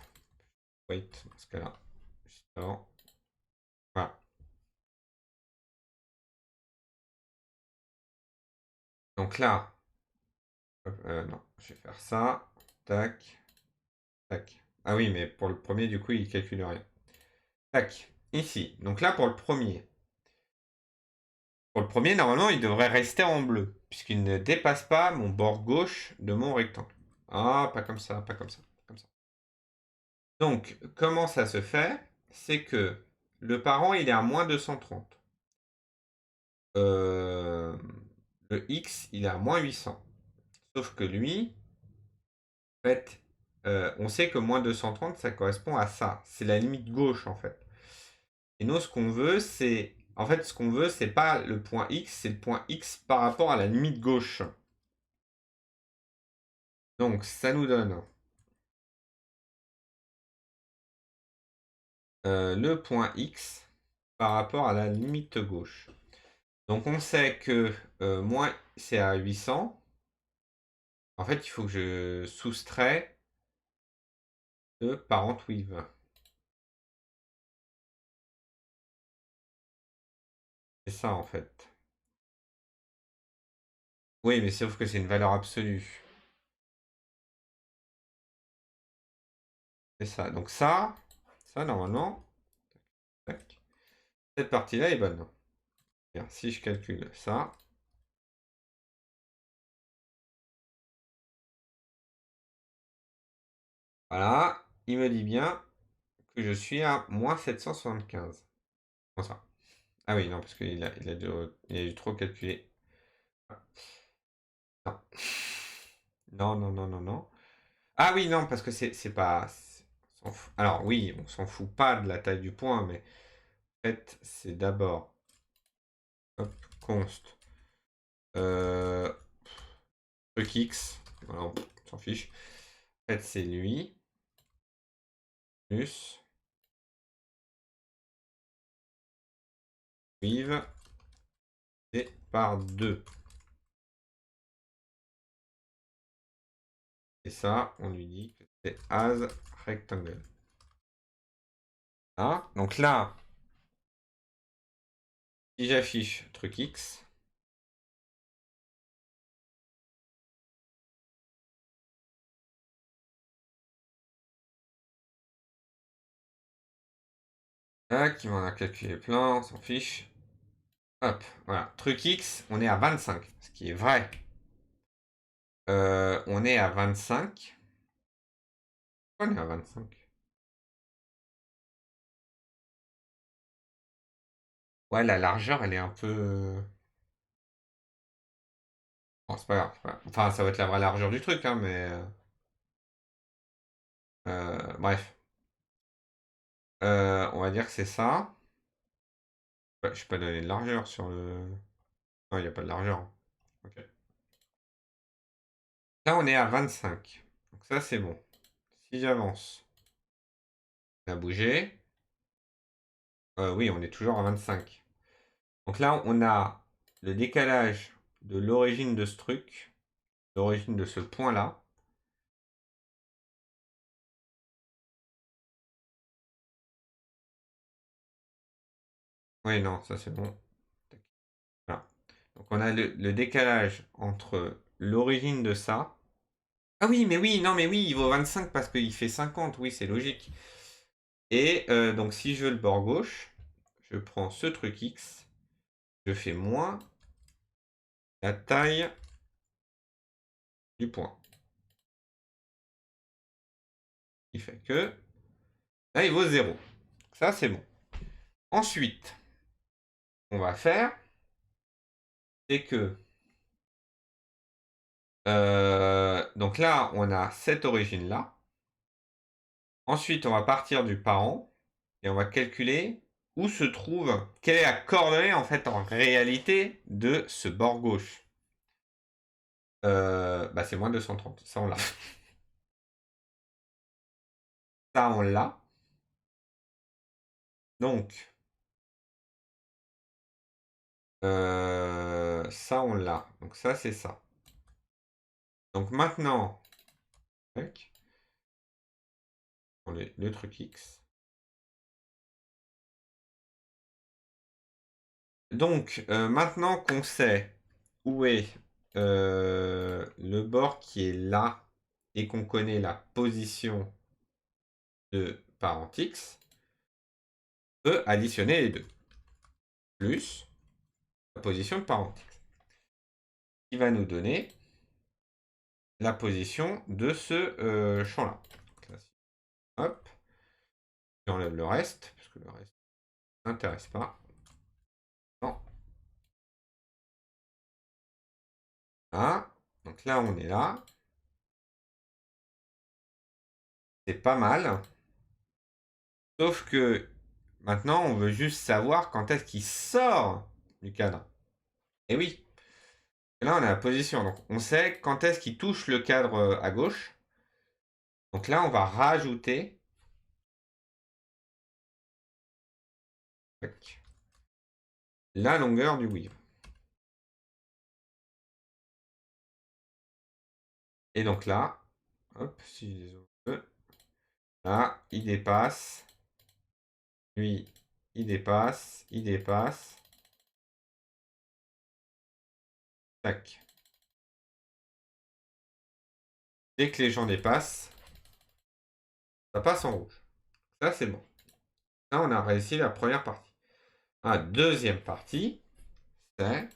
wait, dans ce cas-là, juste avant. Voilà. Donc là, non, je vais faire ça. Tac, tac. Ah oui, mais pour le premier, du coup, il calcule rien. Tac, ici. Donc là, pour le premier. Pour le premier, normalement, il devrait rester en bleu, puisqu'il ne dépasse pas mon bord gauche de mon rectangle. Ah, pas comme ça, pas comme ça, pas comme ça. Donc, comment ça se fait? C'est que le parent, il est à moins 230. Euh, le X, il est à moins 800. Sauf que lui, en fait, on sait que moins 230, ça correspond à ça. C'est la limite gauche, en fait. Et nous, ce qu'on veut, c'est... En fait, ce qu'on veut, c'est pas le point X, c'est le point X par rapport à la limite gauche. Donc, ça nous donne le point X par rapport à la limite gauche. Donc, on sait que moins, c'est à 800. En fait, il faut que je soustrais de parent with. C'est ça, en fait. Oui, mais sauf que c'est une valeur absolue. C'est ça. Donc ça normalement, tac. Cette partie-là est bonne. Bien, si je calcule ça, voilà, il me dit bien que je suis à moins 775. Comment ça? Ah oui, non, parce il a dû trop calculer. Non. Non, non, non, non, non. Ah oui, non, parce que c'est pas... Alors oui, on s'en fout pas de la taille du point, mais en fait, c'est d'abord... Hop, const. Euh, truc X. Voilà, on s'en fiche. En fait, c'est lui. Plus. Vive. Et par 2. Et ça, on lui dit que c'est as rectangle. Ah, donc là, Si j'affiche truc X, tac, on a calculé plein, on s'en fiche. Hop, voilà. Truc X, on est à 25, ce qui est vrai. On est à 25. Pourquoi on est à 25? Ouais, la largeur, elle est un peu... Bon, c'est pas grave, c'est pas grave. Enfin, ça va être la vraie largeur du truc, hein, mais... bref. On va dire que c'est ça. Ouais, je peux pas donner de largeur sur le... Non, il n'y a pas de largeur. Ok. Là, on est à 25. Donc ça, c'est bon. Si j'avance, on a bougé. Oui, on est toujours à 25. Donc là, on a le décalage de l'origine de ce truc, l'origine de ce point-là. Oui, non, ça c'est bon. Voilà. Donc on a le décalage entre l'origine de ça. Ah oui, mais oui, non, mais oui, il vaut 25 parce qu'il fait 50. Oui, c'est logique. Et donc si je veux le bord gauche, je prends ce truc X, je fais moins la taille du point. Il fait que là, il vaut 0. Ça, c'est bon. Ensuite, on va faire, c'est que donc là, on a cette origine-là. Ensuite, on va partir du parent et on va calculer où se trouve, quelle est la coordonnée en fait en réalité de ce bord gauche. Bah, c'est moins 230, ça on l'a. Ça on l'a. Donc, ça on l'a. Donc ça c'est ça. Donc maintenant, tac, le truc X. Donc, maintenant qu'on sait où est le bord qui est là et qu'on connaît la position de parent X, on peut additionner les deux. Plus la position de parent X. Qui va nous donner la position de ce champ-là. Hop. J'enlève le reste, parce que le reste n'intéresse pas. Non. Ah. Donc là, on est là. C'est pas mal. Sauf que maintenant, on veut juste savoir quand est-ce qu'il sort du cadre. Et oui. Là, on a la position. Donc, on sait quand est-ce qu'il touche le cadre à gauche. Donc là, on va rajouter la longueur du weave. Et donc là, hop, si je les ouvre, là, il dépasse. Lui, il dépasse, il dépasse. Tac. Dès que les gens dépassent, ça passe en rouge. Ça, c'est bon. Là, on a réussi la première partie. La deuxième partie, c'est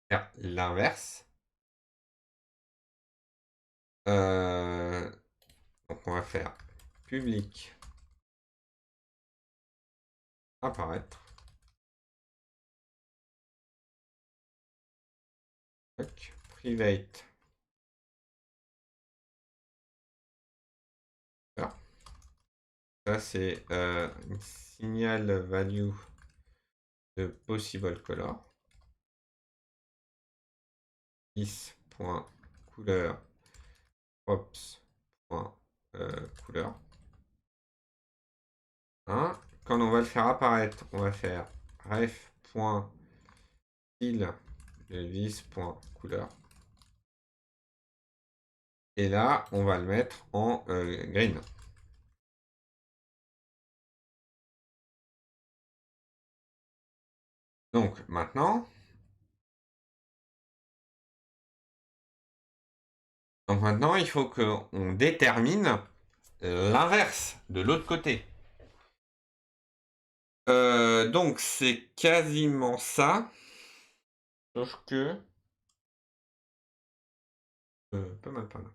faire l'inverse. Donc, on va faire public apparaître. Tac. Private. Voilà. Ça, c'est une signal value de possible color. Is.couleur props.couleur. Hein. Quand on va le faire apparaître, on va faire ref.style de vis.couleur. Et là, on va le mettre en green. Donc maintenant, il faut qu'on détermine l'inverse de l'autre côté. Donc c'est quasiment ça, sauf que pas mal, pas mal.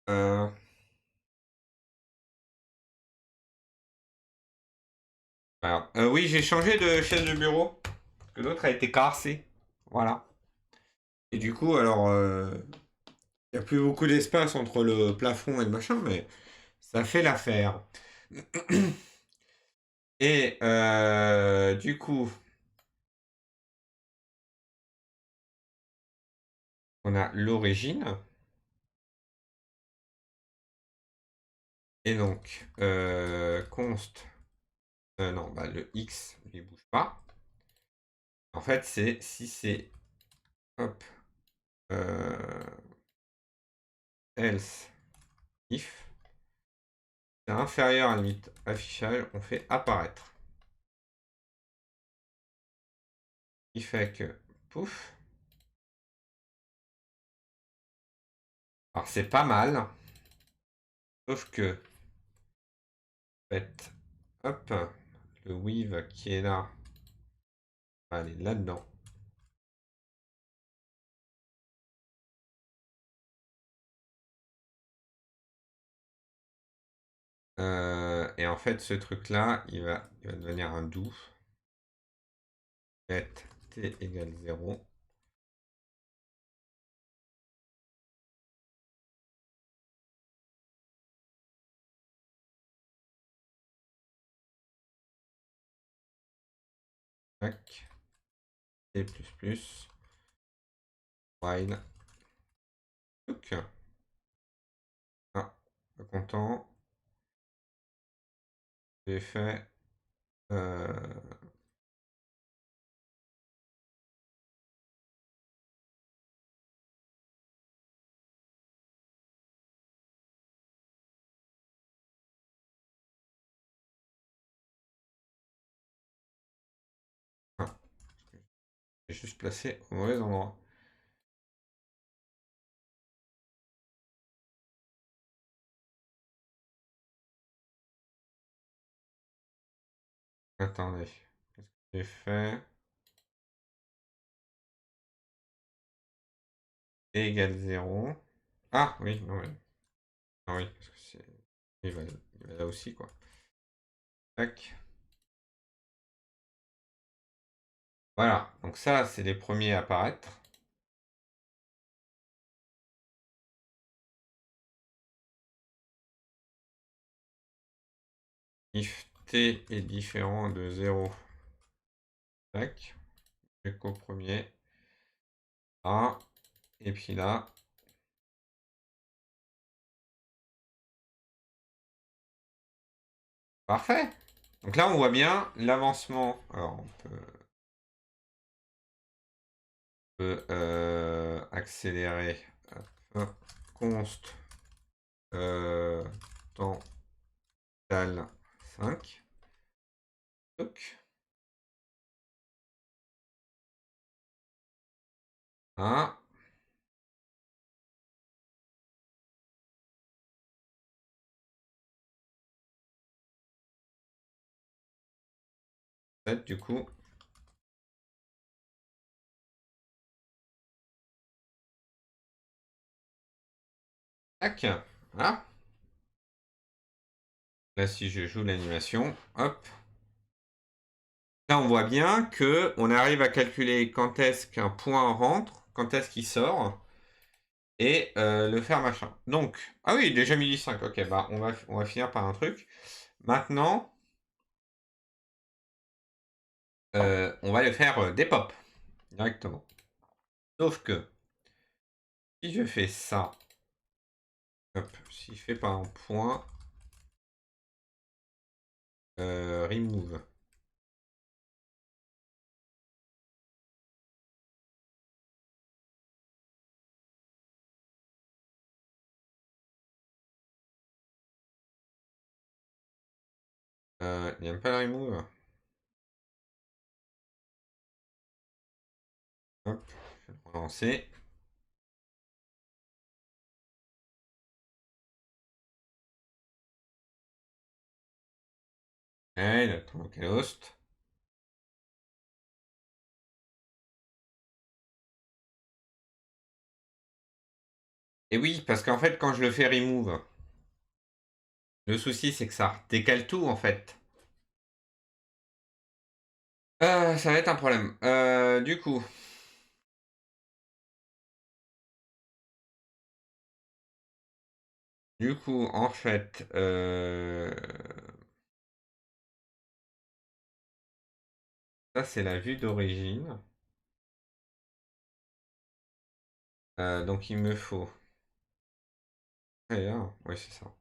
Euh, alors, oui, j'ai changé de chaise de bureau, parce que l'autre a été cassée. Voilà. Et du coup, alors, il n'y a plus beaucoup d'espace entre le plafond et le machin, mais ça fait l'affaire. Et du coup, on a l'origine. Et donc, const. Non, bah, le x, il bouge pas. En fait, c'est si c'est. Hop. Else if. C'est inférieur à la limite affichage, on fait apparaître. Il fait que. Pouf. Alors, c'est pas mal. Sauf que. En fait, hop. Le weave qui est là. Va aller là-dedans. Et en fait, ce truc-là, il va devenir un do. Let t égale 0. Tac. T++. While. Toc. Ah, pas content. J'ai fait. euh, Ah, j'ai juste placé au mauvais endroit. Attendez. Qu'est-ce que j'ai fait? T égale 0. Ah oui, non, mais. Ah oui, parce que c'est. Il va là aussi, quoi. Tac. Voilà. Donc ça, c'est les premiers à apparaître. If t est différent de 0. Tac. Jusqu'au premier. A. Et puis là. Parfait. Donc là, on voit bien l'avancement. Alors, on peut accélérer. Hop. Const. Temps égale 5. Toc. Ah. Peut-être du coup. Tac. Voilà. Là, si je joue l'animation, hop. Là, on voit bien que on arrive à calculer quand est-ce qu'un point rentre, quand est-ce qu'il sort, et le faire machin. Donc, ah oui, déjà midi 5. Ok, bah on va finir par un truc. Maintenant, on va le faire des pop directement. Sauf que si je fais ça, hop, si je fais par un point, remove. Il n'aime pas le remove. Hop, je vais le relancer. Ouais, il attend quel host. Et oui, parce qu'en fait, quand je le fais remove, le souci c'est que ça décale tout en fait. Ça va être un problème. Du coup, en fait, ça c'est la vue d'origine. Donc il me faut. Oui, c'est ça.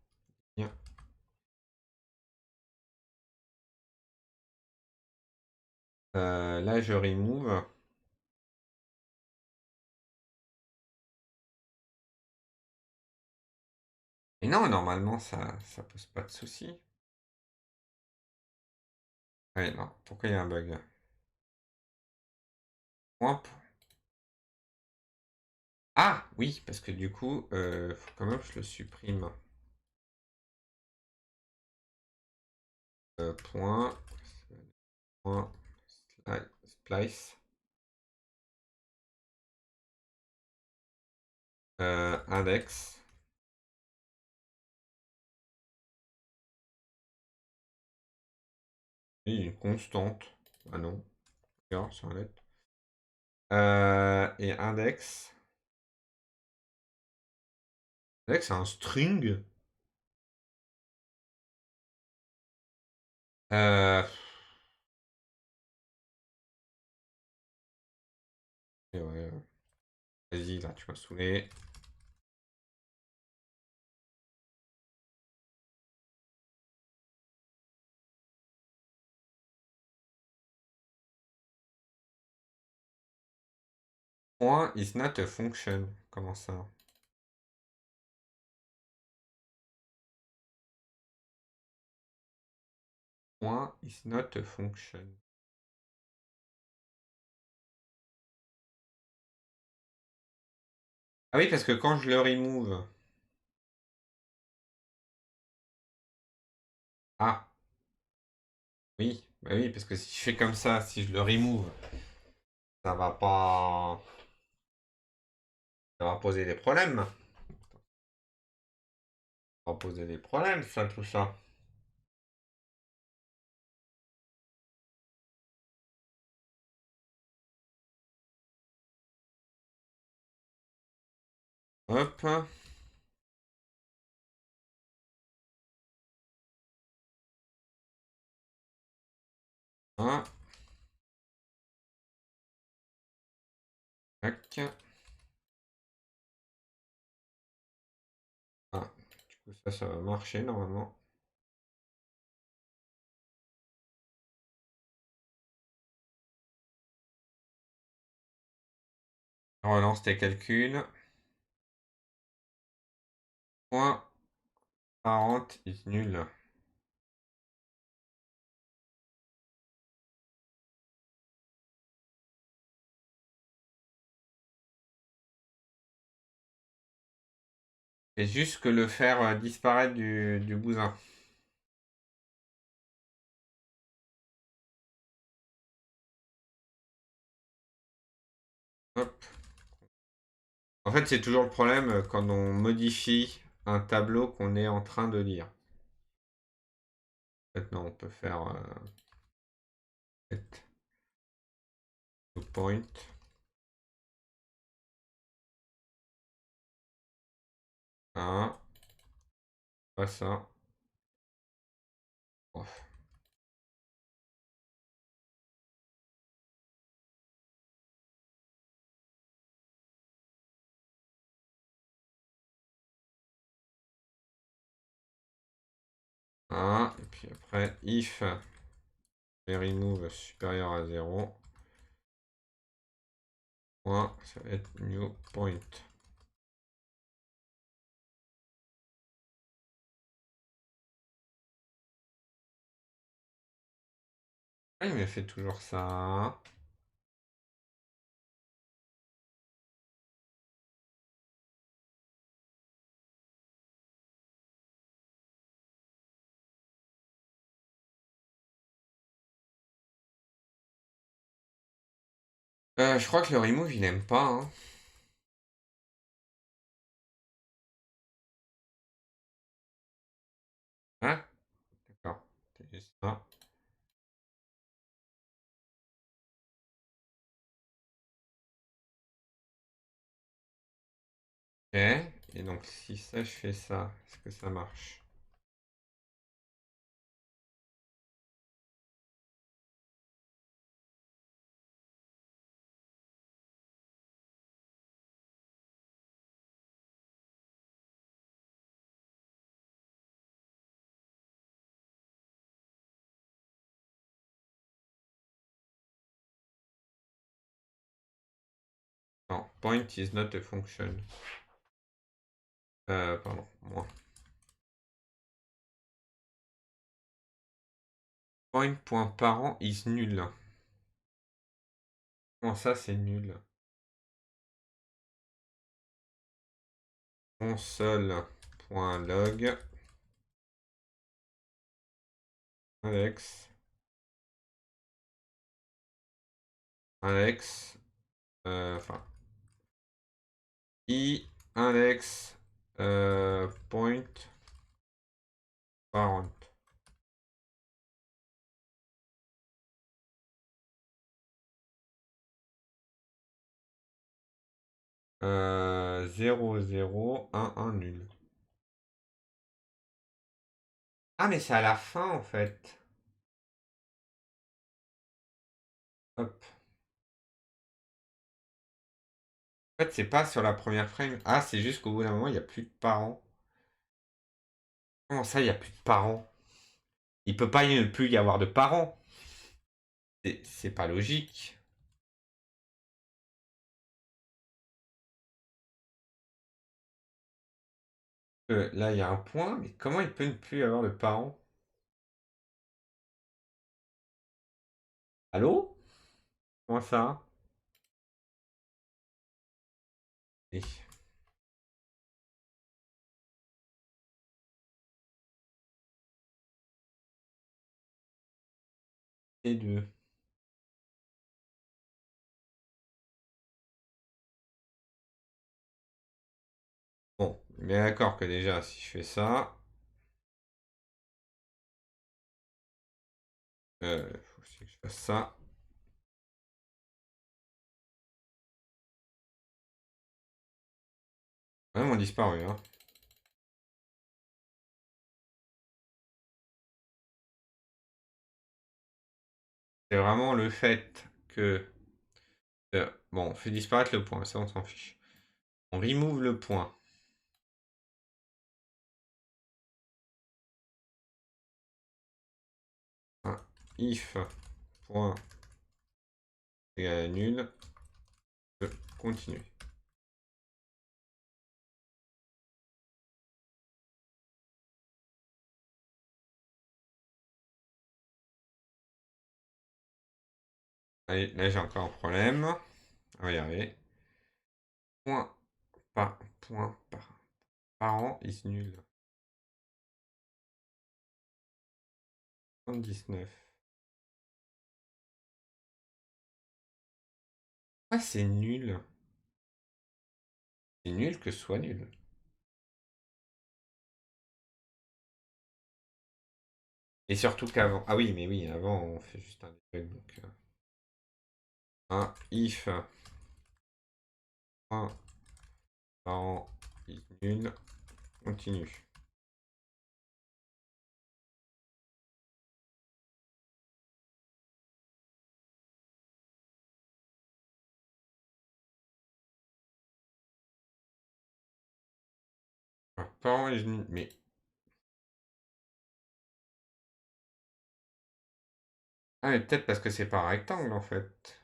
Bien. Là, je remove. Et non, normalement, ça pose pas de souci. Ouais, non. Pourquoi il y a un bug? Hop. Ah, oui, parce que du coup, faut quand même que je le supprime. Point, point, splice, index. Oui, une constante. Ah non, regarde, c'est un lettre. Et index. Index, c'est un string. Euh, ouais, vas-y, là, tu m'as saoulé. Point is not a function. Comment ça? Point is not a function. Ah oui, parce que quand je le remove. Ah, oui, bah oui, parce que si je fais comme ça, si je le remove, ça va pas. Ça va poser des problèmes. Ça va poser des problèmes, ça, tout ça. Hop. Un. Tac. Ah, du coup, ça va marcher normalement. On relance tes calculs. Point 40 is nul. Et juste que le faire disparaître du bousin. Hop. En fait, c'est toujours le problème quand on modifie un tableau qu'on est en train de lire. Maintenant, on peut faire set to point. Un. Pas ça. Oh. Un. Et puis après, if les remove supérieur à 0. Point, ça va être new point. Ah, il me fait toujours ça. Je crois que le remove, il aime pas, hein. Hein? D'accord. C'est juste ça. Ok. Et donc, si ça, je fais ça, est-ce que ça marche? Non, point is not a function. Pardon, moins. Point.parent is nul. Comment ça, c'est nul? Console.log Alex Alex enfin I index point parent 0 0 1 1 nul. Ah mais c'est à la fin en fait. Hop. En fait c'est pas sur la première frame. Ah c'est juste qu'au bout d'un moment il n'y a plus de parents. Comment ça il n'y a plus de parents? Il peut pas y plus y avoir de parents. C'est pas logique. Là il y a un point, mais comment il peut ne plus y avoir de parents? Allô? Comment ça? Et deux. Bon, mais d'accord que déjà, si je fais ça, faut aussi que je fasse ça. Ouais, ils m'ont disparu, hein. C'est vraiment le fait que... bon, on fait disparaître le point, ça on s'en fiche. On remove le point. Un if point égal à nul, je continue. Allez, là j'ai encore un problème. On va y arriver. Point par parent is nul. 79. Ah, c'est nul. C'est nul que ce soit nul. Et surtout qu'avant... Ah oui, mais oui, avant on fait juste un debug, donc... un if point parent is nul, continue. Alors, parent is nul, mais... Ah, mais peut-être parce que c'est pas un rectangle, en fait.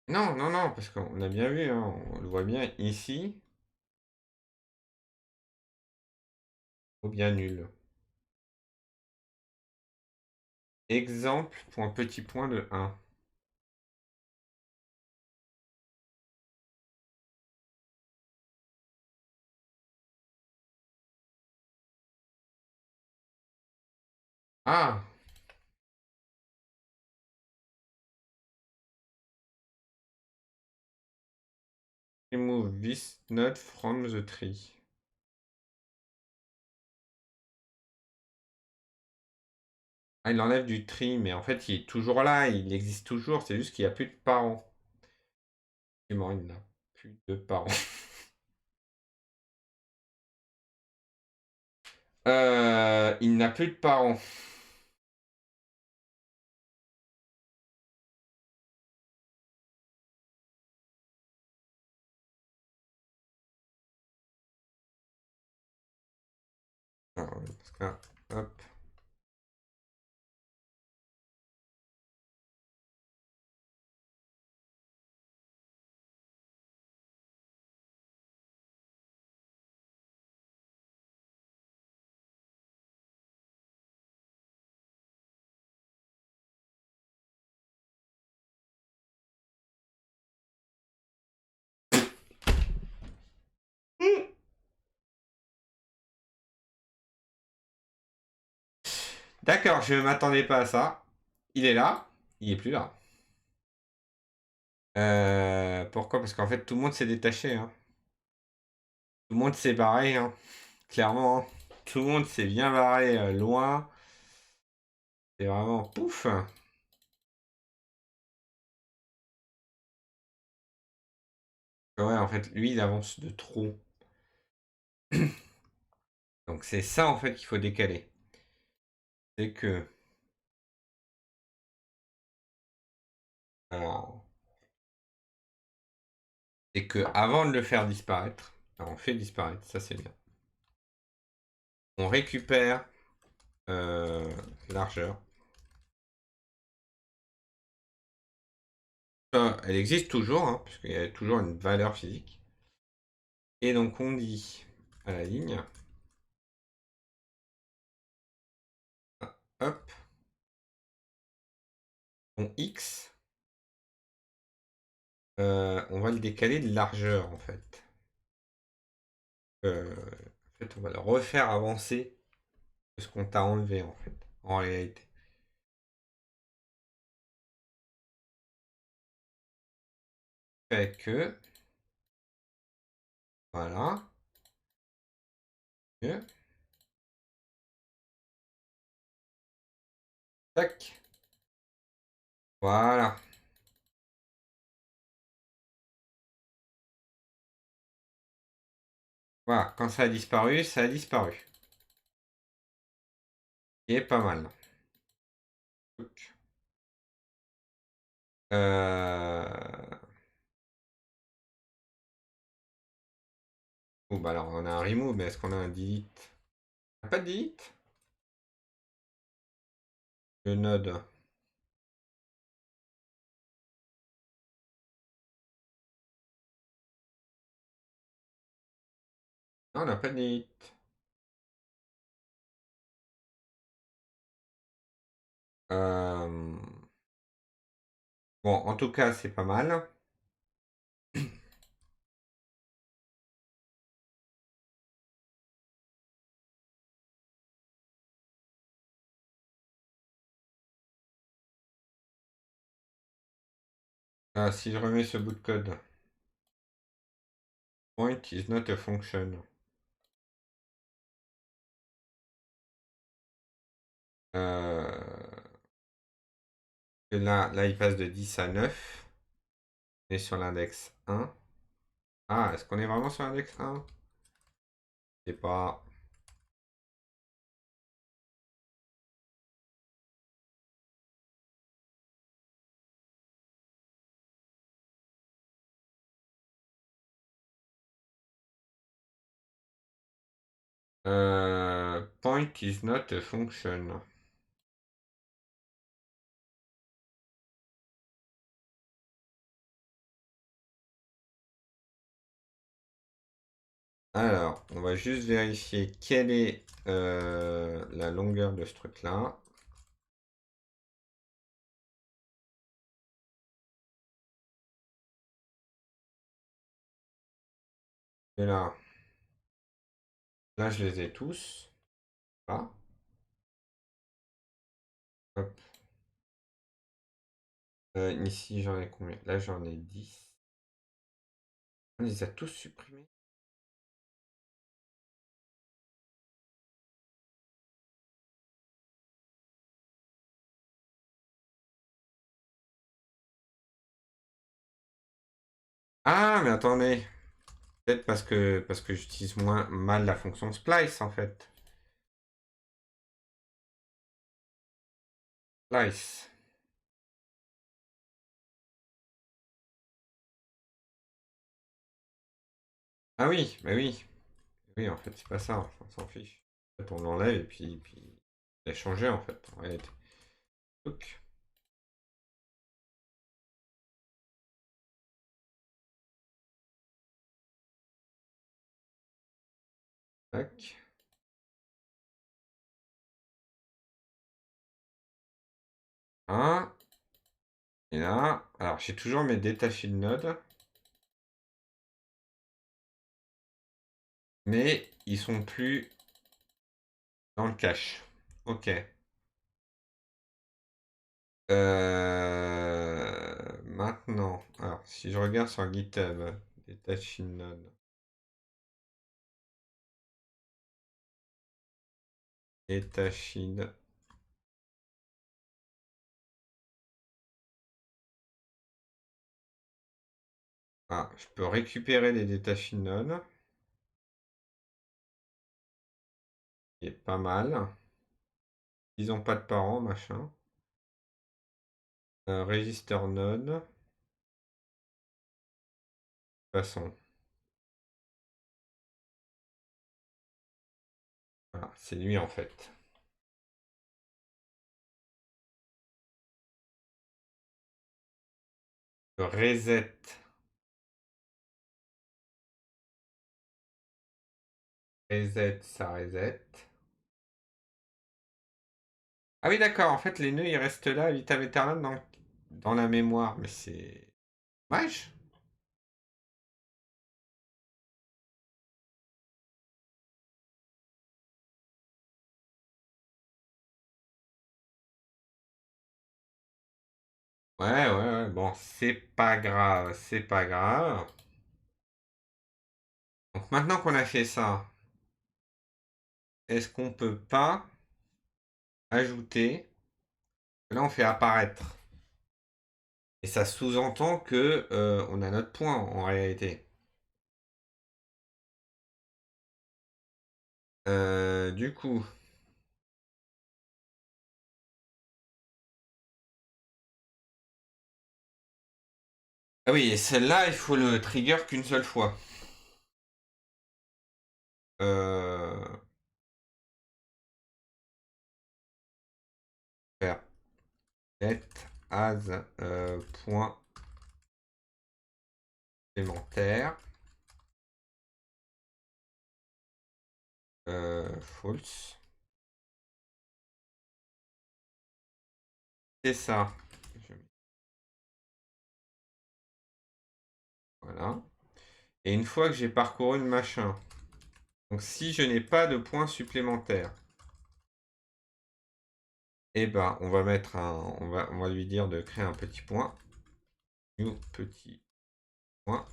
Non, non, non, parce qu'on a bien vu, hein, on le voit bien ici, ou bien nul. Exemple, point petit point de 1. Ah, Remove this node from the tree. Ah, il enlève du tree, mais en fait, il est toujours là, il existe toujours, c'est juste qu'il n'y a plus de parents. Effectivement, il n'a plus de parents. Il n'a plus de parents. Alors, parce que là, hop. D'accord, je ne m'attendais pas à ça. Il est là, il est plus là. Pourquoi? Parce qu'en fait, tout le monde s'est détaché, hein. Tout le monde s'est barré, hein. Clairement, hein. Tout le monde s'est bien barré loin. C'est vraiment pouf. Ouais, en fait, lui, il avance de trop. Donc c'est ça, en fait, qu'il faut décaler. C'est que... alors, c'est que avant de le faire disparaître, alors on fait disparaître, ça c'est bien. On récupère largeur. Ça, elle existe toujours, hein, puisqu'il y a toujours une valeur physique. Et donc on dit à la ligne, hop, on X, on va le décaler de largeur en fait. En fait, on va le refaire avancer de ce qu'on t'a enlevé en fait, en réalité. Fait que, voilà, mieux, tac, voilà. Voilà, quand ça a disparu, ça a disparu. Il est pas mal. Euh... Bon, bah alors on a un remove, mais est-ce qu'on a un delete? On a pas de delete? Le node. Non, on n'a pas de delete. Euh, Bon, en tout cas, c'est pas mal. Ah, si je remets ce bout de code. Point is not a function. Euh, là, il passe de 10 à 9. On est sur l'index 1. Ah, est-ce qu'on est vraiment sur l'index 1? Je sais pas. Point is not a function. Alors, on va juste vérifier quelle est la longueur de ce truc-là. Et là, je les ai tous. Ah, hop. Ici, j'en ai combien? Là, j'en ai 10. On les a tous supprimés. Ah, mais attendez. Peut-être parce que j'utilise moins mal la fonction splice en fait. Splice. Ah oui, mais oui. Oui, en fait, c'est pas ça. On s'en fiche. En fait, on l'enlève et puis il a changé en fait. En réalité. Donc, tac. Un. Et là. Alors, j'ai toujours mes détachés de nodes. Mais ils sont plus dans le cache. Ok. Maintenant, alors si je regarde sur GitHub, détaché de node, détaché de- Ah, je peux récupérer les détachés de node, qui est pas mal. Ils ont pas de parents, machin. Register node, de toute façon. Voilà, c'est lui en fait. Le reset, reset, ça reset. Ah oui, d'accord, en fait, les nœuds, ils restent là, vitam aeternam, dans la mémoire. Mais c'est dommage. Ouais, ouais, ouais, bon, c'est pas grave, c'est pas grave. Donc maintenant qu'on a fait ça, est-ce qu'on peut pas ajouter, là on fait apparaître, et ça sous-entend que on a notre point en réalité. Du coup, ah oui, et celle-là, il faut le trigger qu'une seule fois. Euh, Faire get as point supplémentaire false. C'est ça. Voilà. Et une fois que j'ai parcouru le machin, donc si je n'ai pas de point supplémentaire, eh ben on va mettre on va lui dire de créer un petit point. New petit point.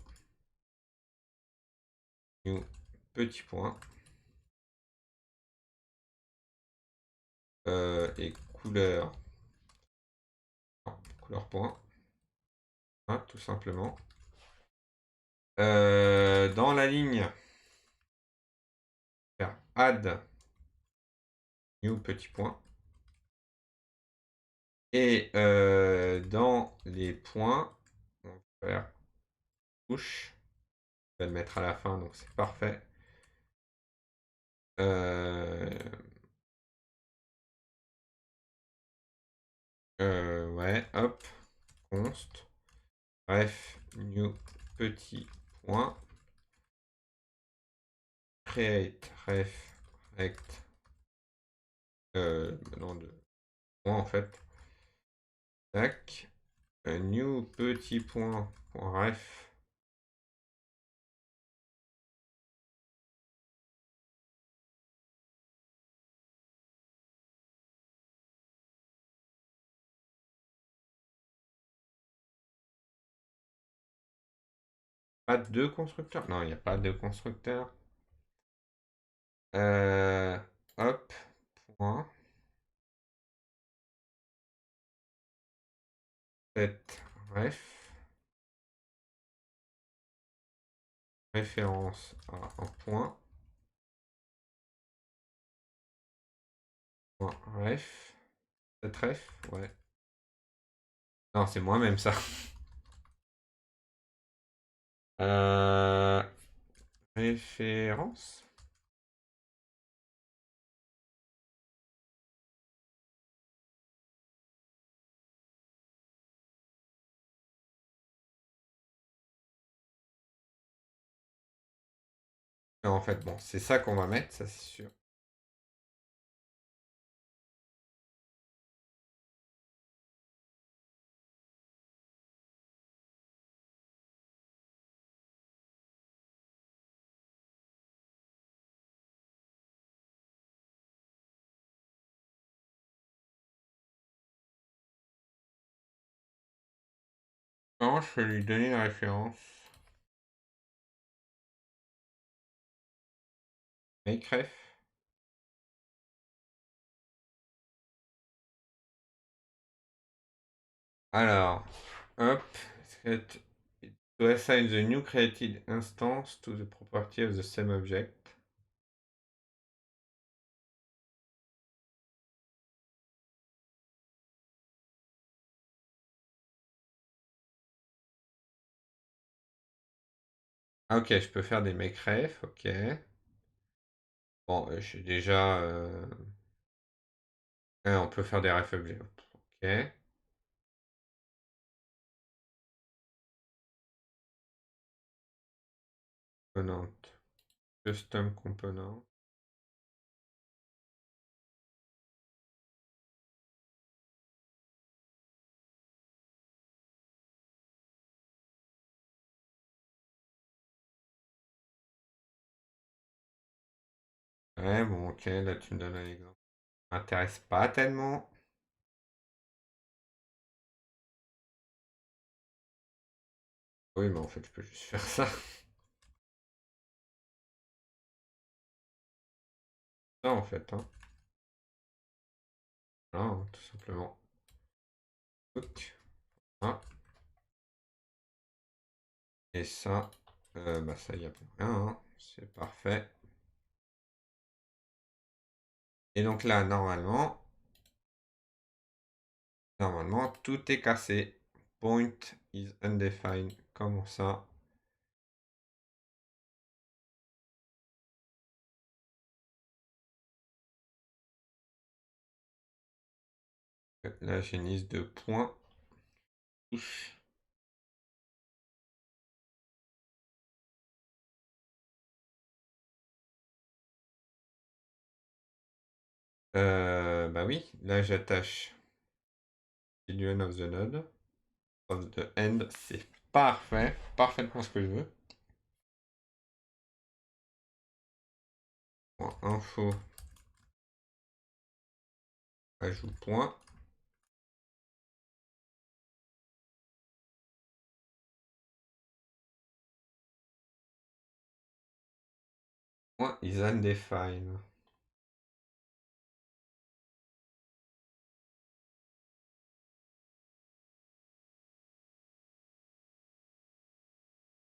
New petit point. Et couleur. Non, couleur point. Hein, tout simplement. Dans la ligne, faire add new petit point. Et dans les points, on va faire push. Je vais le mettre à la fin, donc c'est parfait. Ouais, hop, const. Bref, new petit point. Create ref rect. Non, de point en fait. Tac. New petit point. Point ref. Pas deux constructeurs? Non, il n'y a pas deux constructeurs. Euh, hop, point. Ref. Référence à un point. Point ref. Cette ref? Ouais. Non, c'est moi-même ça. Euh, référence? Non, en fait, bon, c'est ça qu'on va mettre, ça c'est sûr. Non, je vais lui donner la référence. Make ref. Alors, hop, to assign the new created instance to the property of the same object. Ah, ok, je peux faire des make ref, ok. Bon, j'ai déjà. On peut faire des ref objets. Ok. Component. Custom component. Ouais, bon, ok, là tu me donnes un exemple. M'intéresse pas tellement. Oui, mais en fait, je peux juste faire ça. Ça, en fait, hein. Non, tout simplement. Tac. Ah, et ça, bah ça, y a plus rien, hein. C'est parfait. Et donc là, normalement, tout est cassé. Point is undefined. Comment ça? Là, j'ai une liste de points. Bah oui, là, j'attache Boolean of the node, of the end. C'est parfait. Parfaitement ce que je veux. Point info, ajout point. Point is undefined.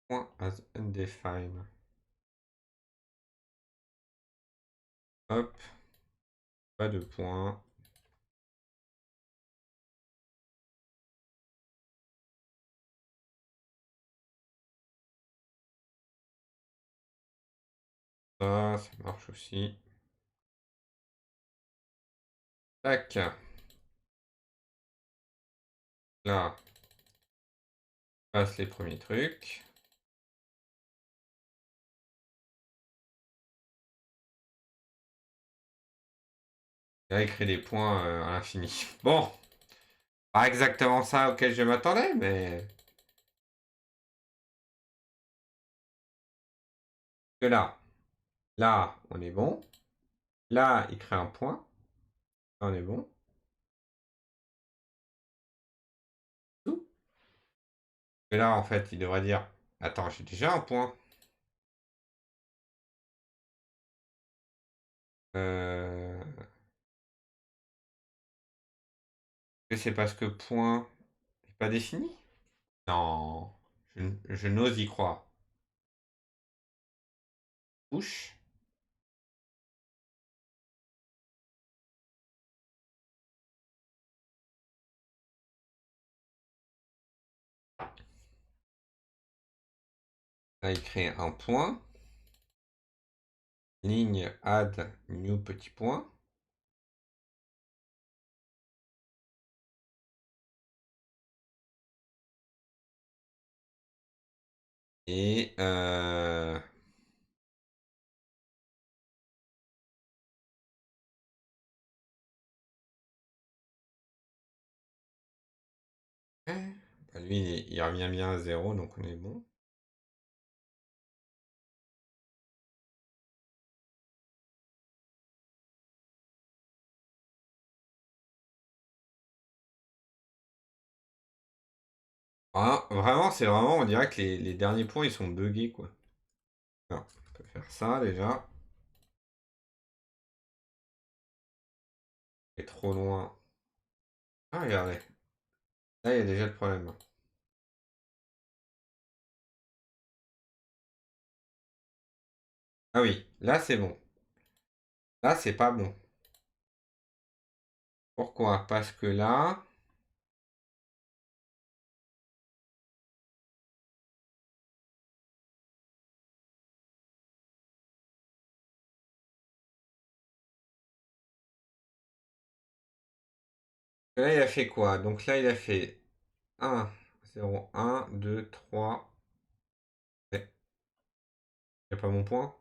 Point as undefined. Hop, pas de point. Ça marche aussi. Tac. Là, passe les premiers trucs. Là, il crée des points à l'infini. Bon, pas exactement ça auquel je m'attendais, mais que là, on est bon. Là, il crée un point. Là, on est bon. Tout. Et là, en fait, il devrait dire Attends, j'ai déjà un point. Euh... C'est parce que point n'est pas défini? Non, je n'ose y croire. Touche. Là, il crée un point. Ligne add new petit point. Et bah, lui, il revient bien à 0, donc on est bon. Vraiment, c'est vraiment, on dirait que les derniers points, ils sont buggés, quoi. Alors, on peut faire ça, déjà. C'est trop loin. Ah, regardez. Là, il y a déjà le problème. Ah oui, là, c'est bon. Là, c'est pas bon. Pourquoi? Parce que là... Là, il a fait quoi? Donc là, il a fait 1, 0, 1, 2, 3. Il n'y a pas mon point?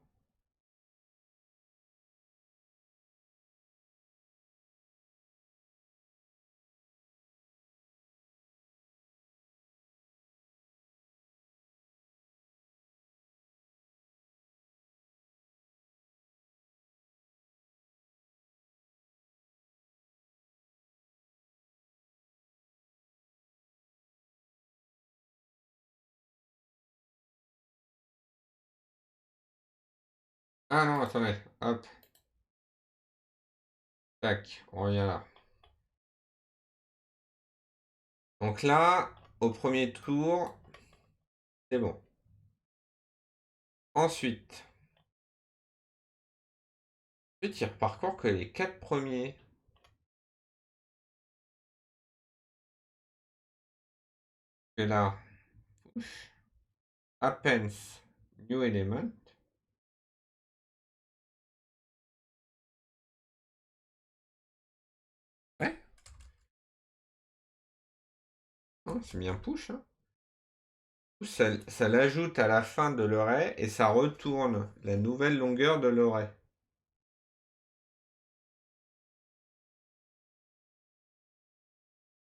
Ah non, attendez. Hop, tac, on revient là. Donc là, au premier tour, c'est bon. Ensuite, il reparcourt que les 4 premiers. Et là, appends new element. Ouais, hein, c'est bien push. Hein. Ça l'ajoute à la fin de l'array et ça retourne la nouvelle longueur de l'array.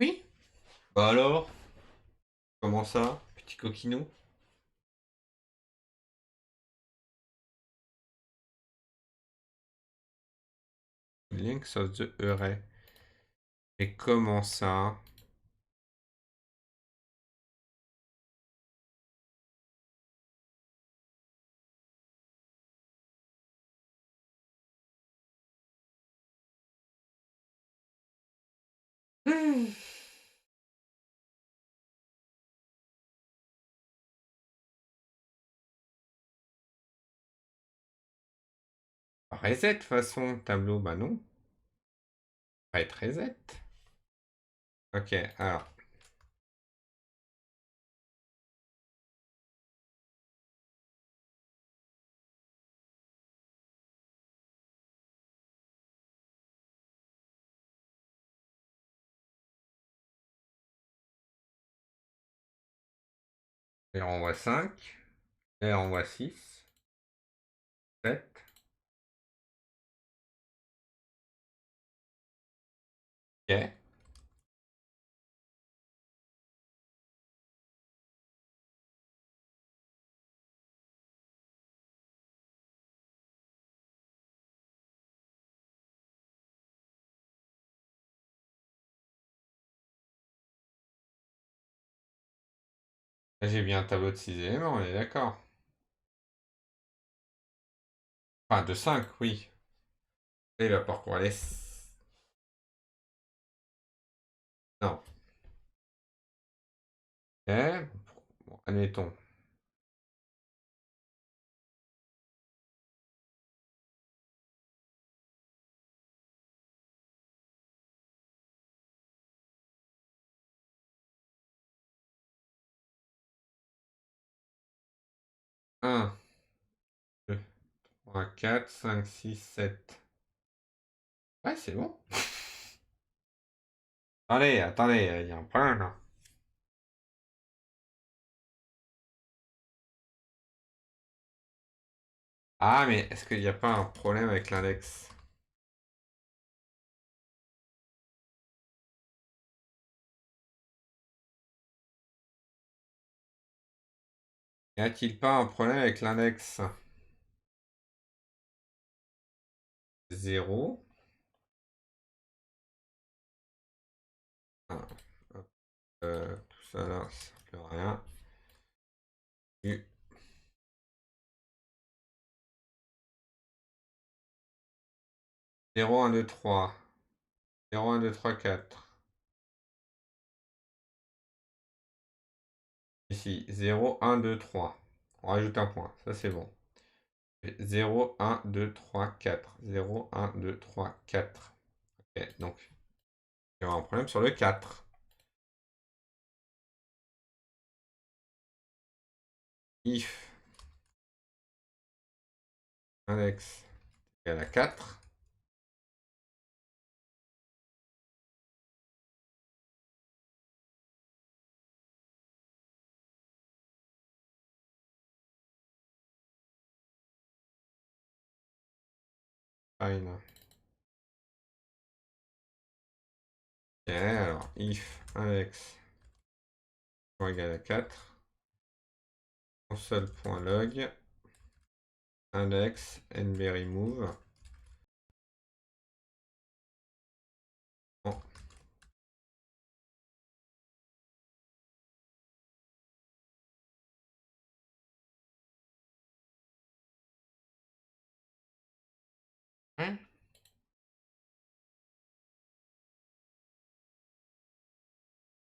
Oui. Bah alors, comment ça, petit coquinou? Links of the array. Et comment ça? Hmm. Reset façon tableau, bah non. Va être reset. Ok, alors. 5. R envoie 5. R envoie 6. 7. Ok. Là, j'ai bien un tableau de 6 éléments, on est d'accord. Enfin, de 5, oui. Et il va parcourir les... Non. Ok. Bon, admettons. Un, 2, 3, 4, 5, 6, 7. Ouais, c'est bon. Allez, attendez, il y a un problème là. Ah, mais est-ce qu'il n'y a pas un problème avec l'index? Y a-t-il pas un problème avec l'index? 0. Tout ça là, ça ne fait rien. U. 0, 1, 2, 3. 0, 1, 2, 3, 4. Ici, 0, 1, 2, 3. On rajoute un point, ça c'est bon. 0, 1, 2, 3, 4. 0, 1, 2, 3, 4. Ok, donc, il y aura un problème sur le 4. If index égale à 4. Fine. Ok, alors, if index égale à 4. Console.log index nbremove. Bon, hein,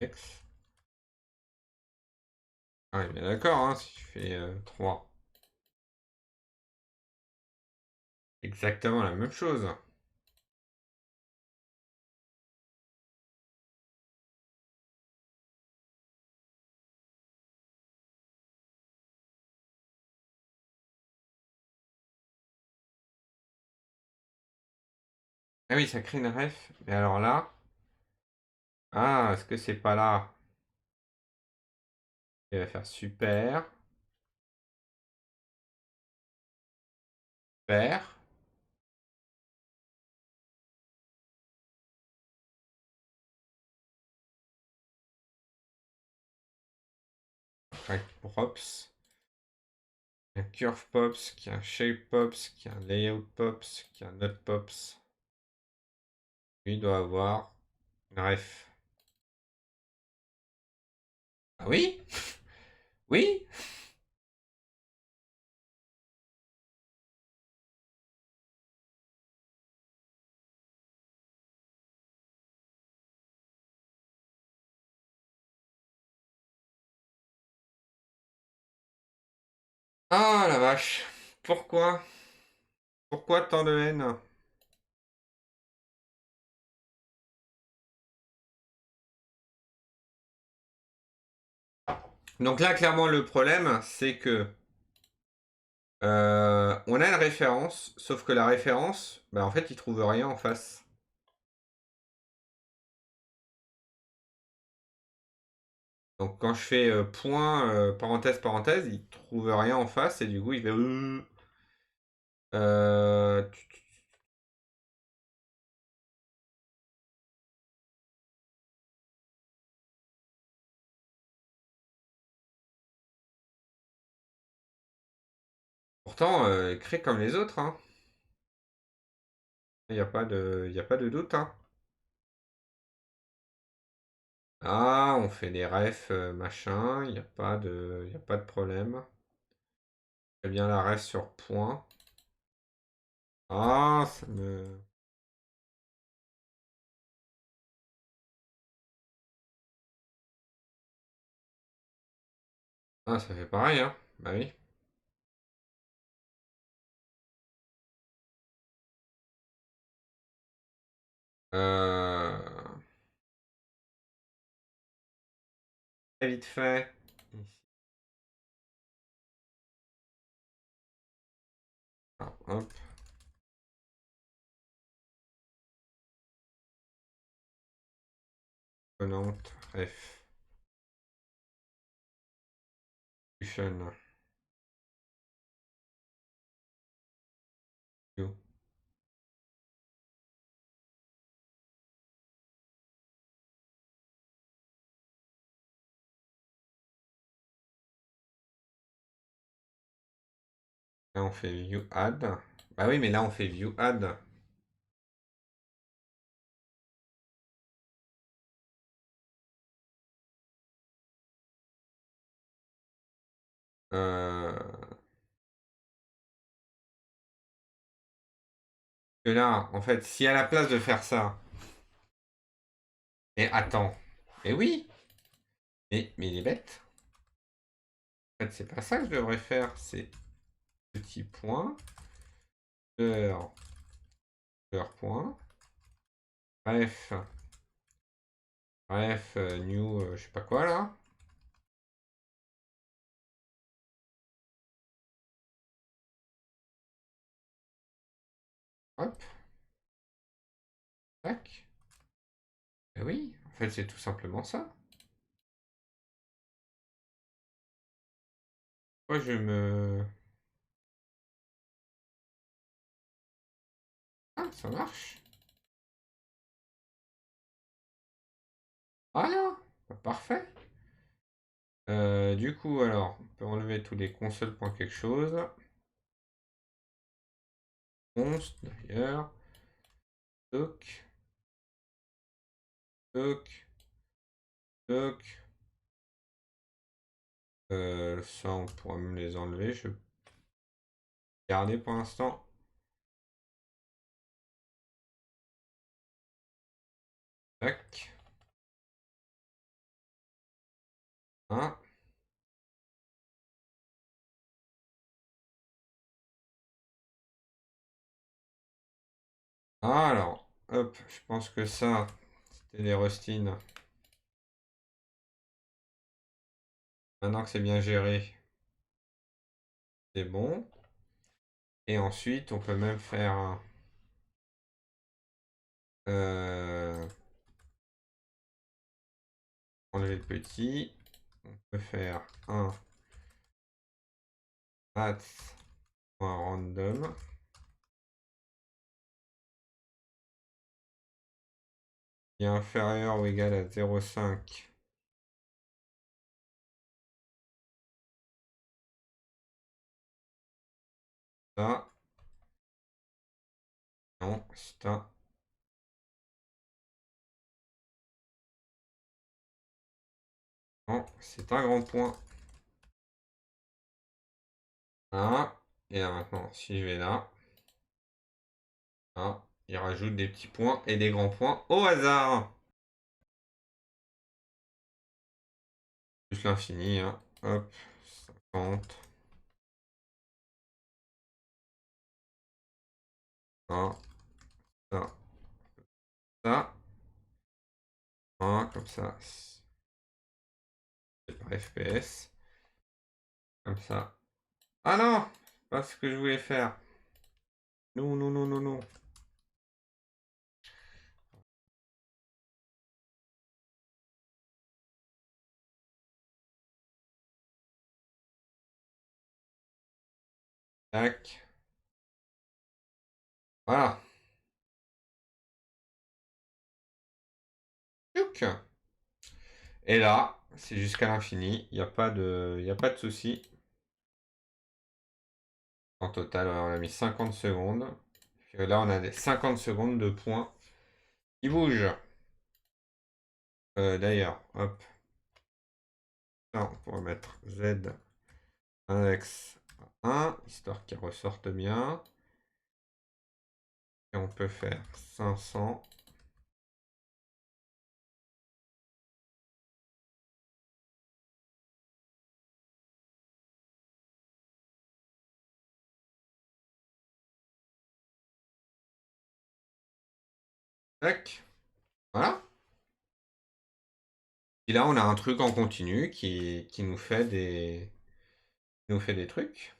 X. Ah, bien d'accord, hein, si je fais 3. Exactement la même chose. Ah oui, ça crée une ref. Mais alors là... Ah, est-ce que c'est pas là? Il va faire super. Super. Track props. Il y a un curve pops, qui a un shape pops, qui a un layout pops, qui a un node pops. Lui doit avoir une ref. Ah oui? Oui? Ah la vache. Pourquoi? Pourquoi tant de haine? Donc là, clairement, le problème, c'est que on a une référence, sauf que la référence, bah, en fait, il trouve rien en face. Donc quand je fais point, parenthèse, parenthèse, il trouve rien en face et du coup il fait... Euh, Pourtant, écrit comme les autres, hein. Il n'y a pas de doute, hein. Ah, on fait des refs, machin, il n'y a pas y a pas de problème. Fais bien la ref sur point. Ah, ça me... Ah, ça fait pareil, hein. Bah oui. Euh... Très vite fait. Ici. Ah, hop, Ponante, ref, fusion, you. Là, on fait view add. Bah oui, mais là, on fait view add. Euh... Que là, en fait, si à la place de faire ça... Et attends. Et oui, mais il est bête. En fait, c'est pas ça que je devrais faire. C'est petit point, heure, heure point, bref, bref, new, je sais pas quoi là. Hop, tac. Et oui, en fait, c'est tout simplement ça. Moi, je me... Ah, ça marche. Ah là, bah, parfait. Du coup, alors, on peut enlever tous les consoles pour quelque chose. Const, d'ailleurs. Toc, toc, toc. Ça, on pourra me les enlever. Je vais garder pour l'instant. Tac. Hein. Ah, alors, hop, je pense que ça, c'était des rustines. Maintenant que c'est bien géré, c'est bon. Et ensuite, on peut même faire euh, enlever le petit. On peut faire un maths.random qui est inférieur ou égal à 0,5. Ça, non, ça, non, c'est un grand point. Ah, et là maintenant, si je vais là, ah, il rajoute des petits points et des grands points au hasard. Plus l'infini, hein. Hop, 50. Ah, ça, ça. Ah, comme ça. C'est par FPS. Comme ça. Ah non! Pas ce que je voulais faire. Non, non, non, non, non. Tac. Voilà. Tchouk. Et là, c'est jusqu'à l'infini. Y a pas de souci. En total, on a mis 50 secondes. Puis là, on a des 50 secondes de points qui bougent. D'ailleurs, hop. Ça, on pourrait mettre Z index 1, histoire qu'il ressorte bien. Et on peut faire 500. Tac. Voilà. Et là, on a un truc en continu qui nous fait des trucs.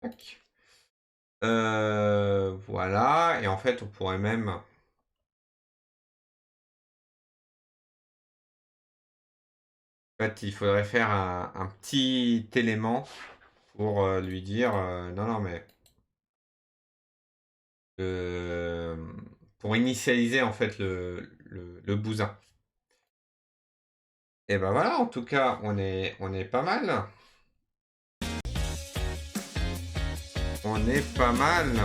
Tac. Voilà. Et en fait, on pourrait même... En fait, il faudrait faire un petit élément pour lui dire non, non, mais pour initialiser en fait le bousin. Et ben voilà, en tout cas, on est pas mal. On est pas mal.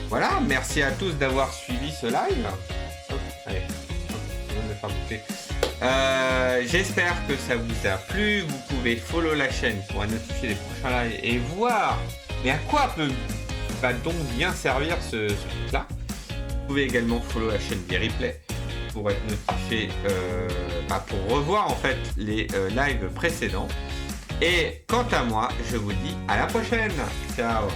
Voilà, merci à tous d'avoir suivi ce live. Hop, allez, hop, je viens de le faire bouffer. J'espère que ça vous a plu. Vous pouvez follow la chaîne pour être notifié des prochains lives et voir mais à quoi va donc bien servir ce truc-là. Vous pouvez également follow la chaîne des replays pour être notifié, pour revoir en fait les lives précédents. Et quant à moi, je vous dis à la prochaine. Ciao.